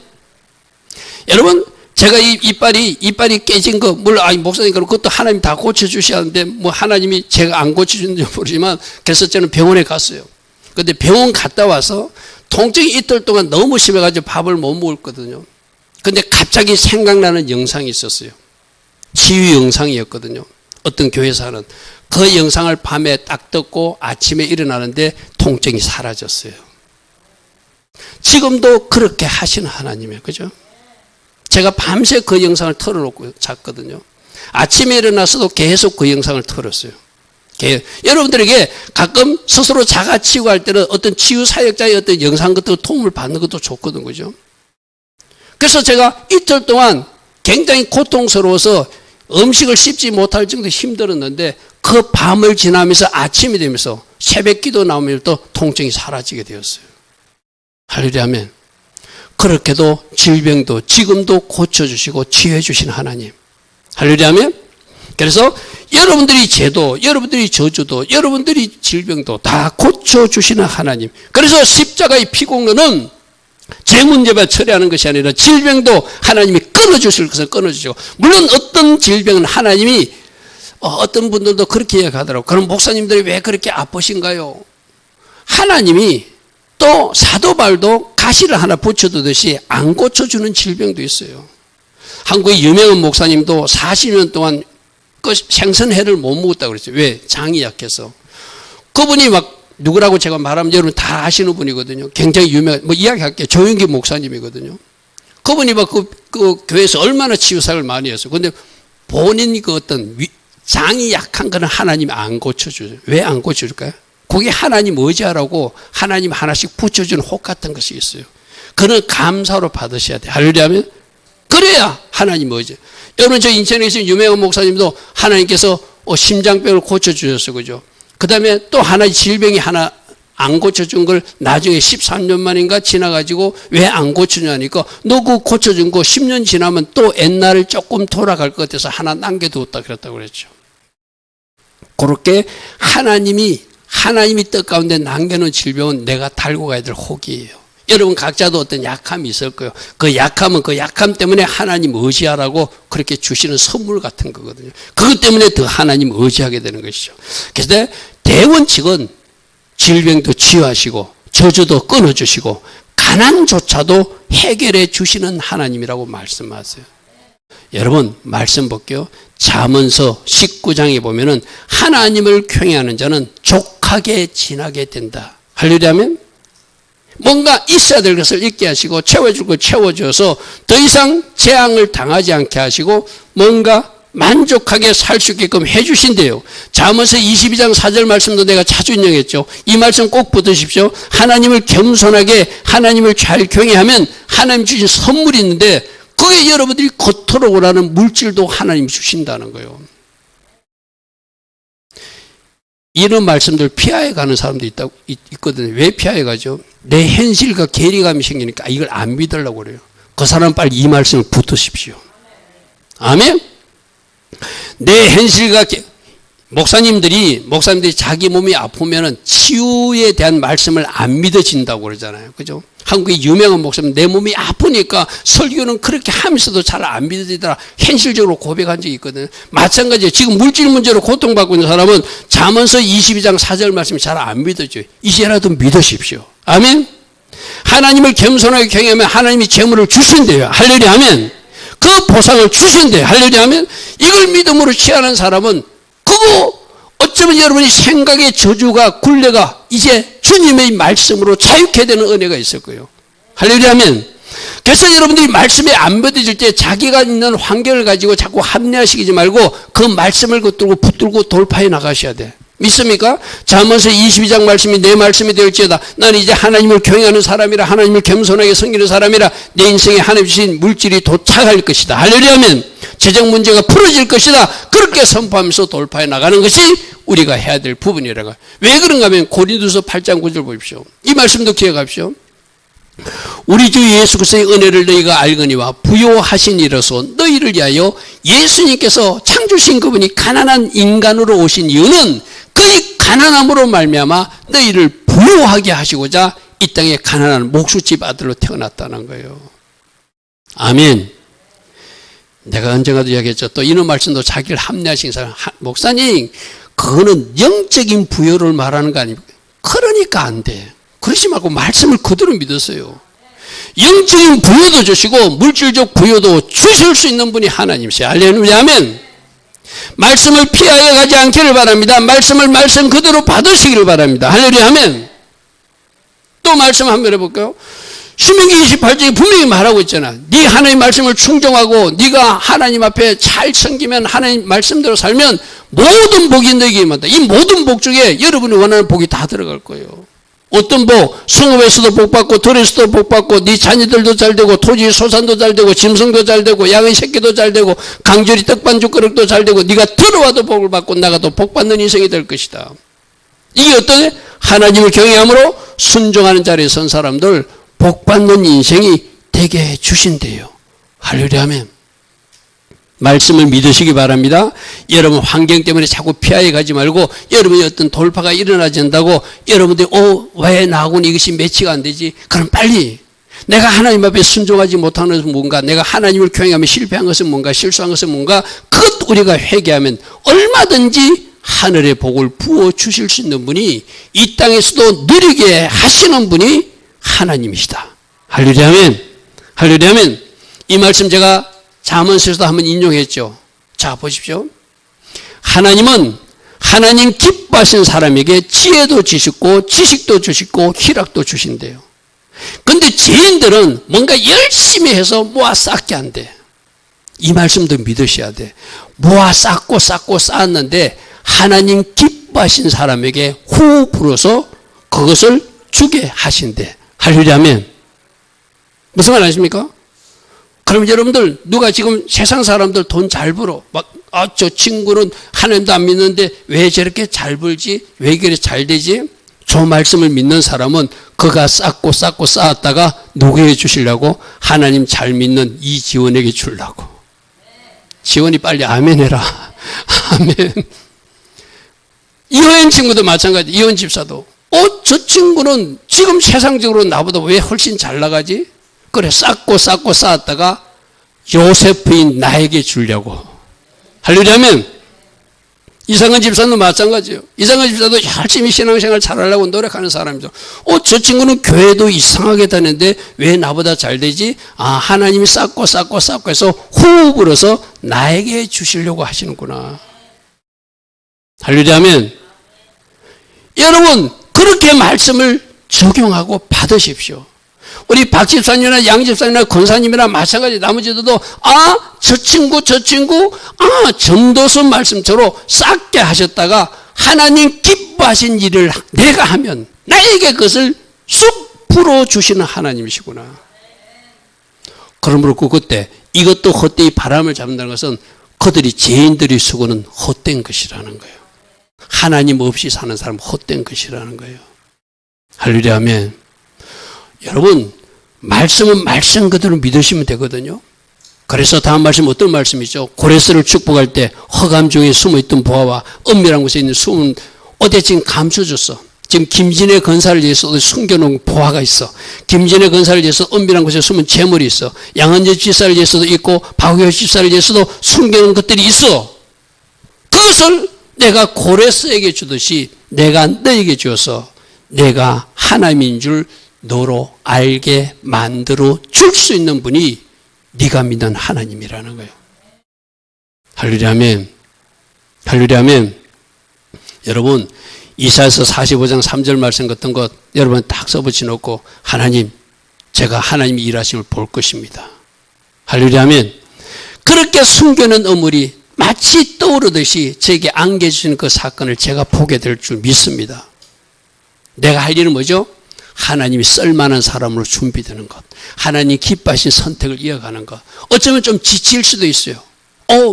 여러분 제가 이빨이 깨진 거 물론 목사님 그것도 하나님 다 고쳐주시는데 뭐 하나님이 제가 안 고쳐주는지 모르지만 그래서 저는 병원에 갔어요. 근데 병원 갔다 와서 통증이 이틀 동안 너무 심해가지고 밥을 못 먹었거든요. 근데 갑자기 생각나는 영상이 있었어요. 치유 영상이었거든요. 어떤 교회에서 하는 그 영상을 밤에 딱 듣고 아침에 일어나는데 통증이 사라졌어요. 지금도 그렇게 하시는 하나님이에요. 그죠? 제가 밤새 그 영상을 틀어놓고 잤거든요. 아침에 일어나서도 계속 그 영상을 틀었어요. 여러분들에게 가끔 스스로 자가치유가 할 때는 어떤 치유 사역자의 어떤 영상 같은 도움을 받는 것도 좋거든, 그죠? 그래서 제가 이틀 동안 굉장히 고통스러워서 음식을 씹지 못할 정도로 힘들었는데 그 밤을 지나면서 아침이 되면서 새벽 기도 나오면 또 통증이 사라지게 되었어요. 할렐루야 하면 그렇게도 질병도 지금도 고쳐주시고 치유해 주시는 하나님. 할렐루야 하면 그래서 여러분들이 죄도 여러분들이 저주도 여러분들이 질병도 다 고쳐주시는 하나님. 그래서 십자가의 피공로는 제 문제만 처리하는 것이 아니라 질병도 하나님이 끊어주실 것을 끊어주시고 물론 어떤 질병은 하나님이 어떤 분들도 그렇게 이야기하더라고요. 그럼 목사님들이 왜 그렇게 아프신가요? 하나님이 또 사도 바울도 가시를 하나 붙여두듯이 안 고쳐주는 질병도 있어요. 한국의 유명한 목사님도 40년 동안 그 생선회를 못 먹었다고 그랬어요. 왜? 장이 약해서. 그분이 막 누구라고 제가 말하면 여러분 다 아시는 분이거든요. 굉장히 유명한, 뭐 이야기할게요. 조영기 목사님이거든요. 그분이 막 그 교회에서 얼마나 치유사를 많이 했어요. 근데 본인이 그 어떤 장이 약한 거는 하나님이 안 고쳐줘요. 왜 안 고쳐줄까요? 그게 하나님 의지하라고 하나님 하나씩 붙여주는 혹 같은 것이 있어요. 그는 감사로 받으셔야 돼요. 할렐루야 하면 그래야 하나님 의지. 여러분 저 인천에 있는 유명한 목사님도 하나님께서 심장병을 고쳐주셨어요. 그죠? 그 다음에 또 하나의 질병이 하나 안 고쳐준 걸 나중에 13년 만인가 지나가지고 왜 안 고쳐주냐니까 너 그거 고쳐준 거 10년 지나면 또 옛날을 조금 돌아갈 것 같아서 하나 남겨두었다 그랬다고 그랬죠. 그렇게 하나님이 뜻 가운데 남겨놓은 질병은 내가 달고 가야 될 혹이에요. 여러분 각자도 어떤 약함이 있을 거예요. 그 약함은 그 약함 때문에 하나님 의지하라고 그렇게 주시는 선물 같은 거거든요. 그것 때문에 더 하나님 의지하게 되는 것이죠. 그래서 대원칙은 질병도 치유하시고 저주도 끊어주시고 가난조차도 해결해 주시는 하나님이라고 말씀하세요. 여러분 말씀 볼게요. 잠언서 19장에 보면은 하나님을 경외하는 자는 족하게 지나게 된다. 할렐루야 하면 뭔가 있어야 될 것을 있게 하시고 채워줄 걸 채워줘서 더 이상 재앙을 당하지 않게 하시고 뭔가 만족하게 살 수 있게끔 해주신대요. 잠언서 22장 4절 말씀도 내가 자주 인용했죠. 이 말씀 꼭 붙으십시오. 하나님을 겸손하게 하나님을 잘 경외하면 하나님 주신 선물이 있는데 그게 여러분들이 겉으로 오라는 물질도 하나님이 주신다는 거예요. 이런 말씀들 피하여 가는 사람도 있거든요. 왜 피하여 가죠? 내 현실과 괴리감이 생기니까 이걸 안 믿으려고 그래요. 그 사람 빨리 이 말씀을 붙으십시오. 아멘? 내 현실과 목사님들이 자기 몸이 아프면은 치유에 대한 말씀을 안 믿어진다고 그러잖아요. 그죠? 한국의 유명한 목사님 내 몸이 아프니까 설교는 그렇게 하면서도 잘 안 믿어지더라. 현실적으로 고백한 적이 있거든요. 마찬가지예요. 지금 물질 문제로 고통받고 있는 사람은 잠언서 22장 4절 말씀이 잘 안 믿어져요. 이제라도 믿으십시오. 아멘? 하나님을 겸손하게 경외하면 하나님이 재물을 주신대요. 할렐루야 하면 그 보상을 주신대요. 할렐루야 하면 이걸 믿음으로 취하는 사람은 그거 어쩌면 여러분이 생각의 저주가 굴레가 이제 주님의 말씀으로 자유케 되는 은혜가 있을 거예요. 할렐루야 하면 그래서 여러분들이 말씀에 안 믿어질 때 자기가 있는 환경을 가지고 자꾸 합리화시키지 말고 그 말씀을 붙들고 돌파해 나가셔야 돼. 믿습니까? 잠언서 22장 말씀이 내 말씀이 되었지어다. 나는 이제 하나님을 경외하는 사람이라 하나님을 겸손하게 섬기는 사람이라 내 인생에 하나님 주신 물질이 도착할 것이다. 할렐루야 하면 재정 문제가 풀어질 것이다. 그렇게 선포하면서 돌파해 나가는 것이 우리가 해야 될 부분이라고. 왜 그런가 하면 고린도서 8장 9절 보십시오. 이 말씀도 기억하십시오. 우리 주 예수 그리스도의 은혜를 너희가 알거니와 부요하신 이로서 너희를 위하여 예수님께서 창조신 그분이 가난한 인간으로 오신 이유는 그의 가난함으로 말미암아 너희를 부요하게 하시고자 이 땅에 가난한 목수집 아들로 태어났다는 거예요. 아멘. 내가 언젠가도 이야기했죠. 또 이런 말씀도 자기를 합리화하신 사람, 목사님 그거는 영적인 부요를 말하는 거 아닙니까? 그러니까 안 돼. 그러지 말고 말씀을 그대로 믿으세요. 영적인 부요도 주시고 물질적 부요도 주실 수 있는 분이 하나님이세요. 할렐루야. 아멘. 말씀을 피하여 가지 않기를 바랍니다. 말씀을 말씀 그대로 받으시기를 바랍니다. 할렐루야. 아멘. 또 말씀 한번 해볼까요? 신명기 28장에 분명히 말하고 있잖아. 네 하나님 말씀을 충정하고 네가 하나님 앞에 잘 섬기면 하나님 말씀대로 살면 모든 복이 너에게 임한다. 이 모든 복 중에 여러분이 원하는 복이 다 들어갈 거예요. 어떤 복, 성읍에서도 복받고 들에서도 복받고 네 자녀들도 잘되고 토지 소산도 잘되고 짐승도 잘되고 양의 새끼도 잘되고 강조리 떡반죽 그릇도 잘되고 네가 들어와도 복을 받고 나가도 복받는 인생이 될 것이다. 이게 어떤 하나님을 경외함으로 순종하는 자리에 선 사람들 복받는 인생이 되게 해주신대요. 할렐루야. 아멘. 말씀을 믿으시기 바랍니다. 여러분 환경 때문에 자꾸 피하여 가지 말고 여러분이 어떤 돌파가 일어나지 않는다고 여러분들이 왜 나하고는 이것이 매치가 안 되지? 그럼 빨리 내가 하나님 앞에 순종하지 못하는 것은 뭔가, 내가 하나님을 경외하며 실패한 것은 뭔가, 실수한 것은 뭔가, 그것 우리가 회개하면 얼마든지 하늘의 복을 부어주실 수 있는 분이 이 땅에서도 누리게 하시는 분이 하나님이시다. 할렐루야. 아멘. 할렐루야. 아멘. 이 말씀 제가 잠언서에서도 한번 인용했죠. 자 보십시오. 하나님은 하나님 기뻐하신 사람에게 지혜도 주시고 지식도 주시고 희락도 주신대요. 근데 죄인들은 뭔가 열심히 해서 모아 쌓게 한대. 이 말씀도 믿으셔야 돼. 모아 쌓고 쌓았는데 하나님 기뻐하신 사람에게 후 불어서 그것을 주게 하신대. 할렐루야. 아멘. 무슨 말 아십니까? 그럼 여러분들 누가 지금 세상 사람들 돈 잘 벌어 저 친구는 하나님도 안 믿는데 왜 저렇게 잘 벌지? 왜 그렇게 잘 되지? 저 말씀을 믿는 사람은 그가 쌓고 쌓았다가 누구에게 주시려고? 하나님 잘 믿는 이지원에게 주려고. 지원이 빨리 아멘 해라. 아멘. 이호연 친구도 마찬가지. 이호연 집사도 저 친구는 지금 세상적으로 나보다 왜 훨씬 잘 나가지? 그래 쌓고 쌓았다가 요셉인 나에게 주려고. 할렐루야. 아멘. 이상한 집사도 마찬가지예요. 이상한 집사도 열심히 신앙생활 잘하려고 노력하는 사람이죠. 저 친구는 교회도 이상하게 다녔는데 왜 나보다 잘 되지? 하나님이 쌓고 해서 후 불어서 나에게 주시려고 하시는구나. 할렐루야. 아멘. 여러분 그렇게 말씀을 적용하고 받으십시오. 우리 박 집사님이나 양 집사님이나 권사님이나 마찬가지 나머지들도 저 친구 전도서 말씀처럼 쌓게 하셨다가 하나님 기뻐하신 일을 내가 하면 나에게 그것을 쑥 풀어주시는 하나님이시구나. 그러므로 그때 이것도 헛되이 바람을 잡는다는 것은 그들이 죄인들이 수고는 헛된 것이라는 거예요. 하나님 없이 사는 사람은 헛된 것이라는 거예요. 할렐루야. 아멘. 여러분 말씀은 말씀 그대로 믿으시면 되거든요. 그래서 다음 말씀 어떤 말씀이죠? 고레스를 축복할 때 허감 중에 숨어있던 보화와 은밀한 곳에 있는 숨은 어디 지금 감춰줬어. 지금 김진의 건사를 위해서 숨겨놓은 보화가 있어. 김진의 건사를 위해서 은밀한 곳에 숨은 재물이 있어. 양은재 집사를 위해서도 있고 박효 집사를 위해서도 숨겨놓은 것들이 있어. 그것을 내가 고레스에게 주듯이 내가 너에게 주어서 내가 하나님인 줄 너로 알게 만들어 줄 수 있는 분이 네가 믿는 하나님이라는 거예요. 할렐루야. 아멘. 할렐루야. 아멘. 여러분 이사야서 45장 3절 말씀 같은 것 여러분 딱 써붙여 놓고 하나님 제가 하나님이 일하심을 볼 것입니다. 할렐루야. 아멘. 그렇게 숨겨놓은 어물이 마치 떠오르듯이 제게 안겨주시는 그 사건을 제가 보게 될 줄 믿습니다. 내가 할 일은 뭐죠? 하나님이 쓸만한 사람으로 준비되는 것, 하나님 기뻐하신 선택을 이어가는 것. 어쩌면 좀 지칠 수도 있어요.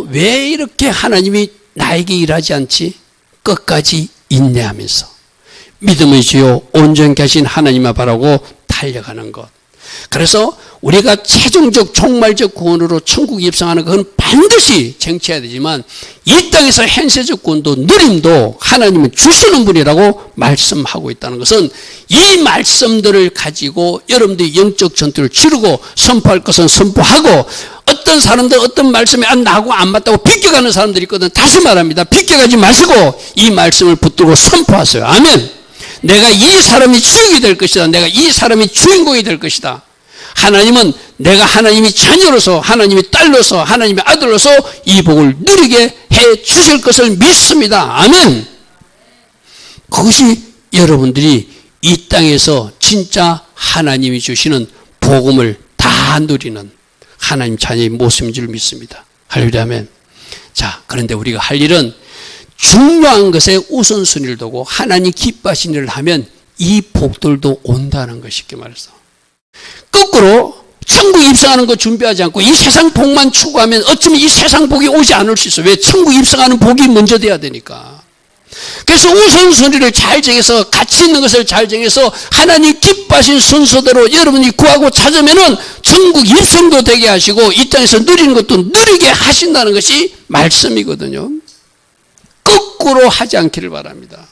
왜 이렇게 하나님이 나에게 일하지 않지? 끝까지 인내하면서 믿음의 주요 온전케 하신 하나님만 바라고 달려가는 것. 그래서 우리가 최종적 종말적 구원으로 천국에 입성하는 것은 반드시 쟁취해야 되지만 이 땅에서 현세적 구원도 누림도 하나님은 주시는 분이라고 말씀하고 있다는 것은 이 말씀들을 가지고 여러분들이 영적 전투를 치르고 선포할 것은 선포하고 어떤 사람들 어떤 말씀이 나하고 안 맞다고 비껴가는 사람들이 있거든. 다시 말합니다. 비껴가지 마시고 이 말씀을 붙들고 선포하세요. 아멘. 내가 이 사람이 주인이 될 것이다. 내가 이 사람이 주인공이 될 것이다. 하나님은 내가 하나님의 자녀로서 하나님의 딸로서 하나님의 아들로서 이 복을 누리게 해 주실 것을 믿습니다. 아멘. 그것이 여러분들이 이 땅에서 진짜 하나님이 주시는 복음을 다 누리는 하나님 자녀의 모습인 줄 믿습니다. 할렐루야. 아멘. 자, 그런데 우리가 할 일은 중요한 것에 우선순위를 두고 하나님 기뻐하신 일을 하면 이 복들도 온다는 것 쉽게 말해서. 거꾸로 천국 입성하는 거 준비하지 않고 이 세상 복만 추구하면 어쩌면 이 세상 복이 오지 않을 수 있어요. 왜? 천국 입성하는 복이 먼저 돼야 되니까. 그래서 우선순위를 잘 정해서 가치 있는 것을 잘 정해서 하나님 기뻐하신 순서대로 여러분이 구하고 찾으면은 천국 입성도 되게 하시고 이 땅에서 누리는 것도 누리게 하신다는 것이 말씀이거든요. 거꾸로 하지 않기를 바랍니다.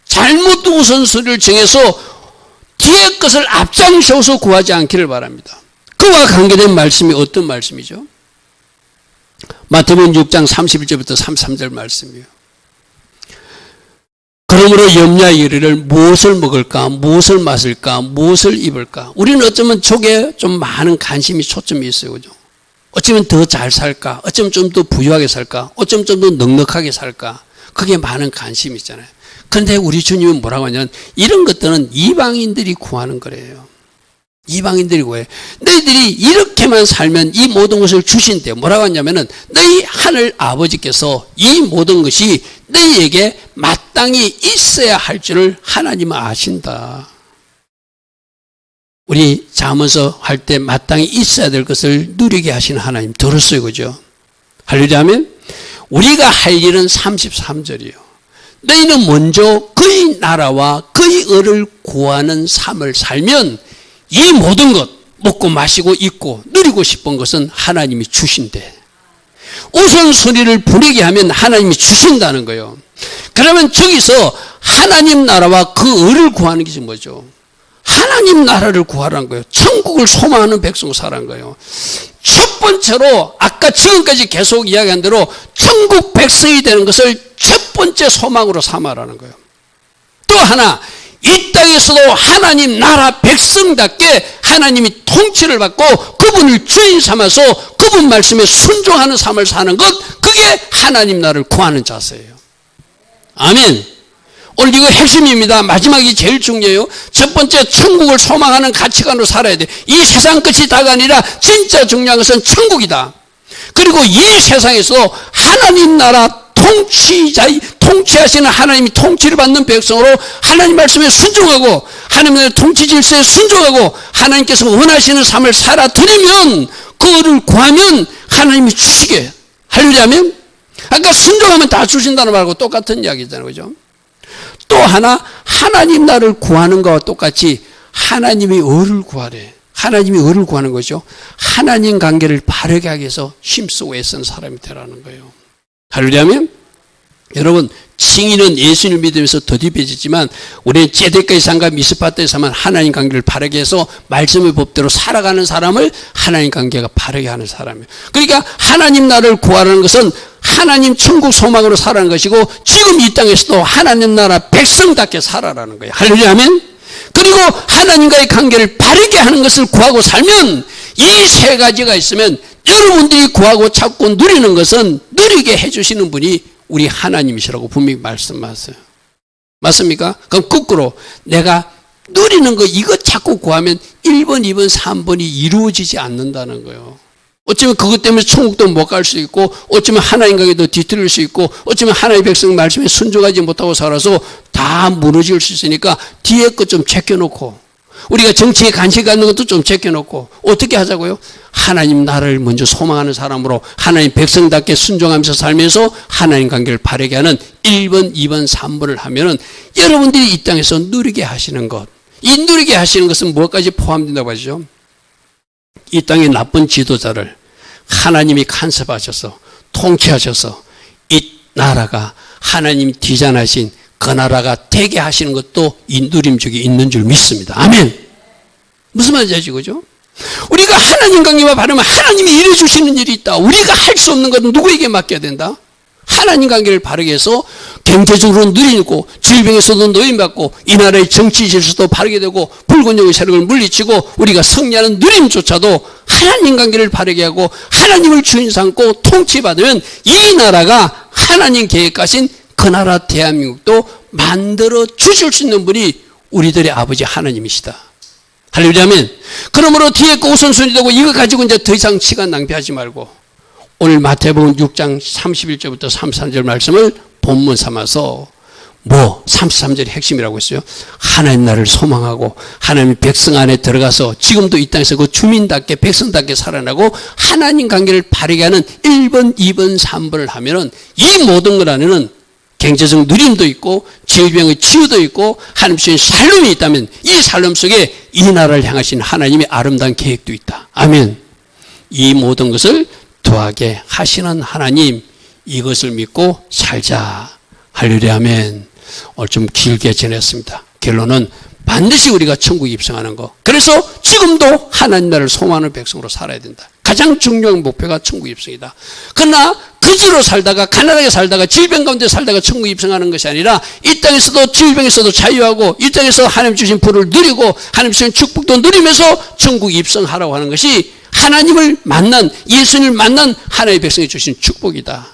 잘못 우선순위를 정해서 뒤에 것을 앞장서서 구하지 않기를 바랍니다. 그와 관계된 말씀이 어떤 말씀이죠? 마태복음 6장 31절부터 33절 말씀이에요. 그러므로 염려하여 이르기를 무엇을 먹을까, 무엇을 마실까, 무엇을 입을까. 우리는 어쩌면 저게 좀 많은 관심이 초점이 있어요. 그죠? 어쩌면 더 잘 살까, 어쩌면 좀 더 부유하게 살까, 어쩌면 좀 더 넉넉하게 살까. 그게 많은 관심이 있잖아요. 그런데 우리 주님은 뭐라고 하냐면 이런 것들은 이방인들이 구하는 거래요. 이방인들이 구해요. 너희들이 이렇게만 살면 이 모든 것을 주신대요. 뭐라고 하냐면은 너희 하늘 아버지께서 이 모든 것이 너희에게 마땅히 있어야 할 줄을 하나님은 아신다. 우리 잠언서 할 때 마땅히 있어야 될 것을 누리게 하시는 하나님 들었어요. 그죠? 할렐루야 하면 우리가 할 일은 33절이에요. 너희는 먼저 그의 나라와 그의 의를 구하는 삶을 살면 이 모든 것 먹고 마시고 입고 누리고 싶은 것은 하나님이 주신대. 우선순위를 부리게 하면 하나님이 주신다는 거예요. 그러면 저기서 하나님 나라와 그 의를 구하는 게 뭐죠? 하나님 나라를 구하라는 거예요. 천국을 소망하는 백성 살아는 거예요. 첫 번째로 아까 지금까지 계속 이야기한 대로 천국 백성이 되는 것을 첫 번째 소망으로 삼아라는 거예요. 또 하나 이 땅에서도 하나님 나라 백성답게 하나님이 통치를 받고 그분을 주인 삼아서 그분 말씀에 순종하는 삶을 사는 것, 그게 하나님 나라를 구하는 자세예요. 아멘. 오늘 이거 핵심입니다. 마지막이 제일 중요해요. 첫 번째 천국을 소망하는 가치관으로 살아야 돼. 이 세상 끝이 다가 아니라 진짜 중요한 것은 천국이다. 그리고 이 세상에서 하나님 나라 통치하시는 하나님이 통치를 받는 백성으로 하나님 말씀에 순종하고 하나님의 통치 질서에 순종하고 하나님께서 원하시는 삶을 살아드리면 그거를 구하면 하나님이 주시게. 할렐루야 하면 아까 순종하면 다 주신다는 말하고 똑같은 이야기잖아요. 그죠? 또 하나 하나님 나를 구하는 것과 똑같이 하나님의 의를 구하래. 하나님이 의를 구하는 거죠. 하나님 관계를 바르게 하기 위해서 힘쓰고 애쓰는 사람이 되라는 거예요. 할렐루야 하면 여러분 칭의는 예수님을 믿으면서 더딥해지지만 우리는 제데크의 삶과 미스파트의 삶은 하나님 관계를 바르게 해서 말씀의 법대로 살아가는 사람을 하나님 관계가 바르게 하는 사람이에요. 그러니까 하나님 나라를 구하라는 것은 하나님 천국 소망으로 살아가는 것이고 지금 이 땅에서도 하나님 나라 백성답게 살아라는 거예요. 할렐루야 하면 그리고 하나님과의 관계를 바르게 하는 것을 구하고 살면 이 세 가지가 있으면 여러분들이 구하고 찾고 누리는 것은 누리게 해주시는 분이 우리 하나님이시라고 분명히 말씀하세요. 맞습니까? 그럼 거꾸로 내가 누리는 거 이거 자꾸 구하면 1번, 2번, 3번이 이루어지지 않는다는 거예요. 어쩌면 그것 때문에 천국도 못 갈 수 있고 어쩌면 하나님 관계도 뒤틀릴 수 있고 어쩌면 하나님의 백성 말씀에 순종하지 못하고 살아서 다 무너질 수 있으니까 뒤에 것 좀 제껴놓고 우리가 정치에 관심 갖는 것도 좀 제껴놓고 어떻게 하자고요? 하나님 나라를 먼저 소망하는 사람으로 하나님 백성답게 순종하면서 살면서 하나님 관계를 바르게 하는 1번, 2번, 3번을 하면은 여러분들이 이 땅에서 누리게 하시는 것, 이 누리게 하시는 것은 무엇까지 포함된다고 하죠? 이 땅의 나쁜 지도자를 하나님이 간섭하셔서 통치하셔서 이 나라가 하나님이 디자인하신 그 나라가 되게 하시는 것도 이 누림족이 있는 줄 믿습니다. 아멘. 무슨 말인지 아시죠? 그죠? 우리가 하나님 관계와 바르면 하나님이 일해 주시는 일이 있다. 우리가 할 수 없는 것은 누구에게 맡겨야 된다? 하나님 관계를 바르게 해서 경제적으로 누리고 질병에서도 누림받고 이 나라의 정치 질서도 바르게 되고 붉은 영의 세력을 물리치고 우리가 승리하는 누림조차도 하나님 관계를 바르게 하고 하나님을 주인 삼고 통치받으면 이 나라가 하나님 계획하신 그 나라 대한민국도 만들어 주실 수 있는 분이 우리들의 아버지 하나님이시다. 할렐루야. 아멘. 그러므로 뒤에 거 우선순위 되고 이거 가지고 이제 더 이상 시간 낭비하지 말고 오늘 마태복음 6장 31절부터 33절 말씀을 본문 삼아서 33절이 핵심이라고 했어요. 하나님 나라를 소망하고 하나님 백성 안에 들어가서 지금도 이 땅에서 그 주민답게 백성답게 살아나고 하나님 관계를 바르게 하는 1번, 2번, 3번을 하면은 이 모든 것 안에는 경제적 누림도 있고 질병의 치유도 있고 하나님 주신 살림이 있다면 이 살림 속에 이 나라를 향하신 하나님의 아름다운 계획도 있다. 아멘. 이 모든 것을 더하게 하시는 하나님, 이것을 믿고 살자. 할렐루야. 아멘. 오늘 좀 길게 지냈습니다. 결론은 반드시 우리가 천국에 입성하는 거. 그래서 지금도 하나님 나라를 소망하는 백성으로 살아야 된다. 가장 중요한 목표가 천국 입성이다. 그러나 거지로 살다가 가난하게 살다가 질병 가운데 살다가 천국 입성하는 것이 아니라 이 땅에서도 질병에서도 자유하고 이 땅에서 하나님 주신 불을 누리고 하나님 주신 축복도 누리면서 천국 입성하라고 하는 것이 하나님을 만난 예수님을 만난 하나님의 백성이 주신 축복이다.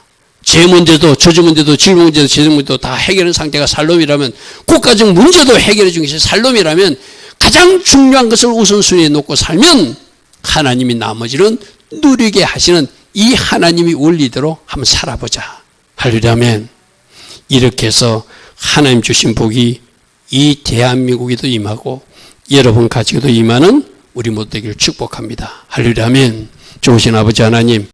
제 문제도 저주 문제도 질병 문제도 재정 문제도 다 해결하는 상태가 살롬이라면 국가적 문제도 해결해 준 것이 살롬이라면 가장 중요한 것을 우선순위에 놓고 살면 하나님이 나머지는 누리게 하시는 이 하나님의 원리대로 한번 살아보자. 할렐루야. 아멘. 이렇게 해서 하나님 주신 복이 이 대한민국에도 임하고 여러분 가지고도 임하는 우리 모두 되기를 축복합니다. 할렐루야. 아멘. 좋으신 아버지 하나님,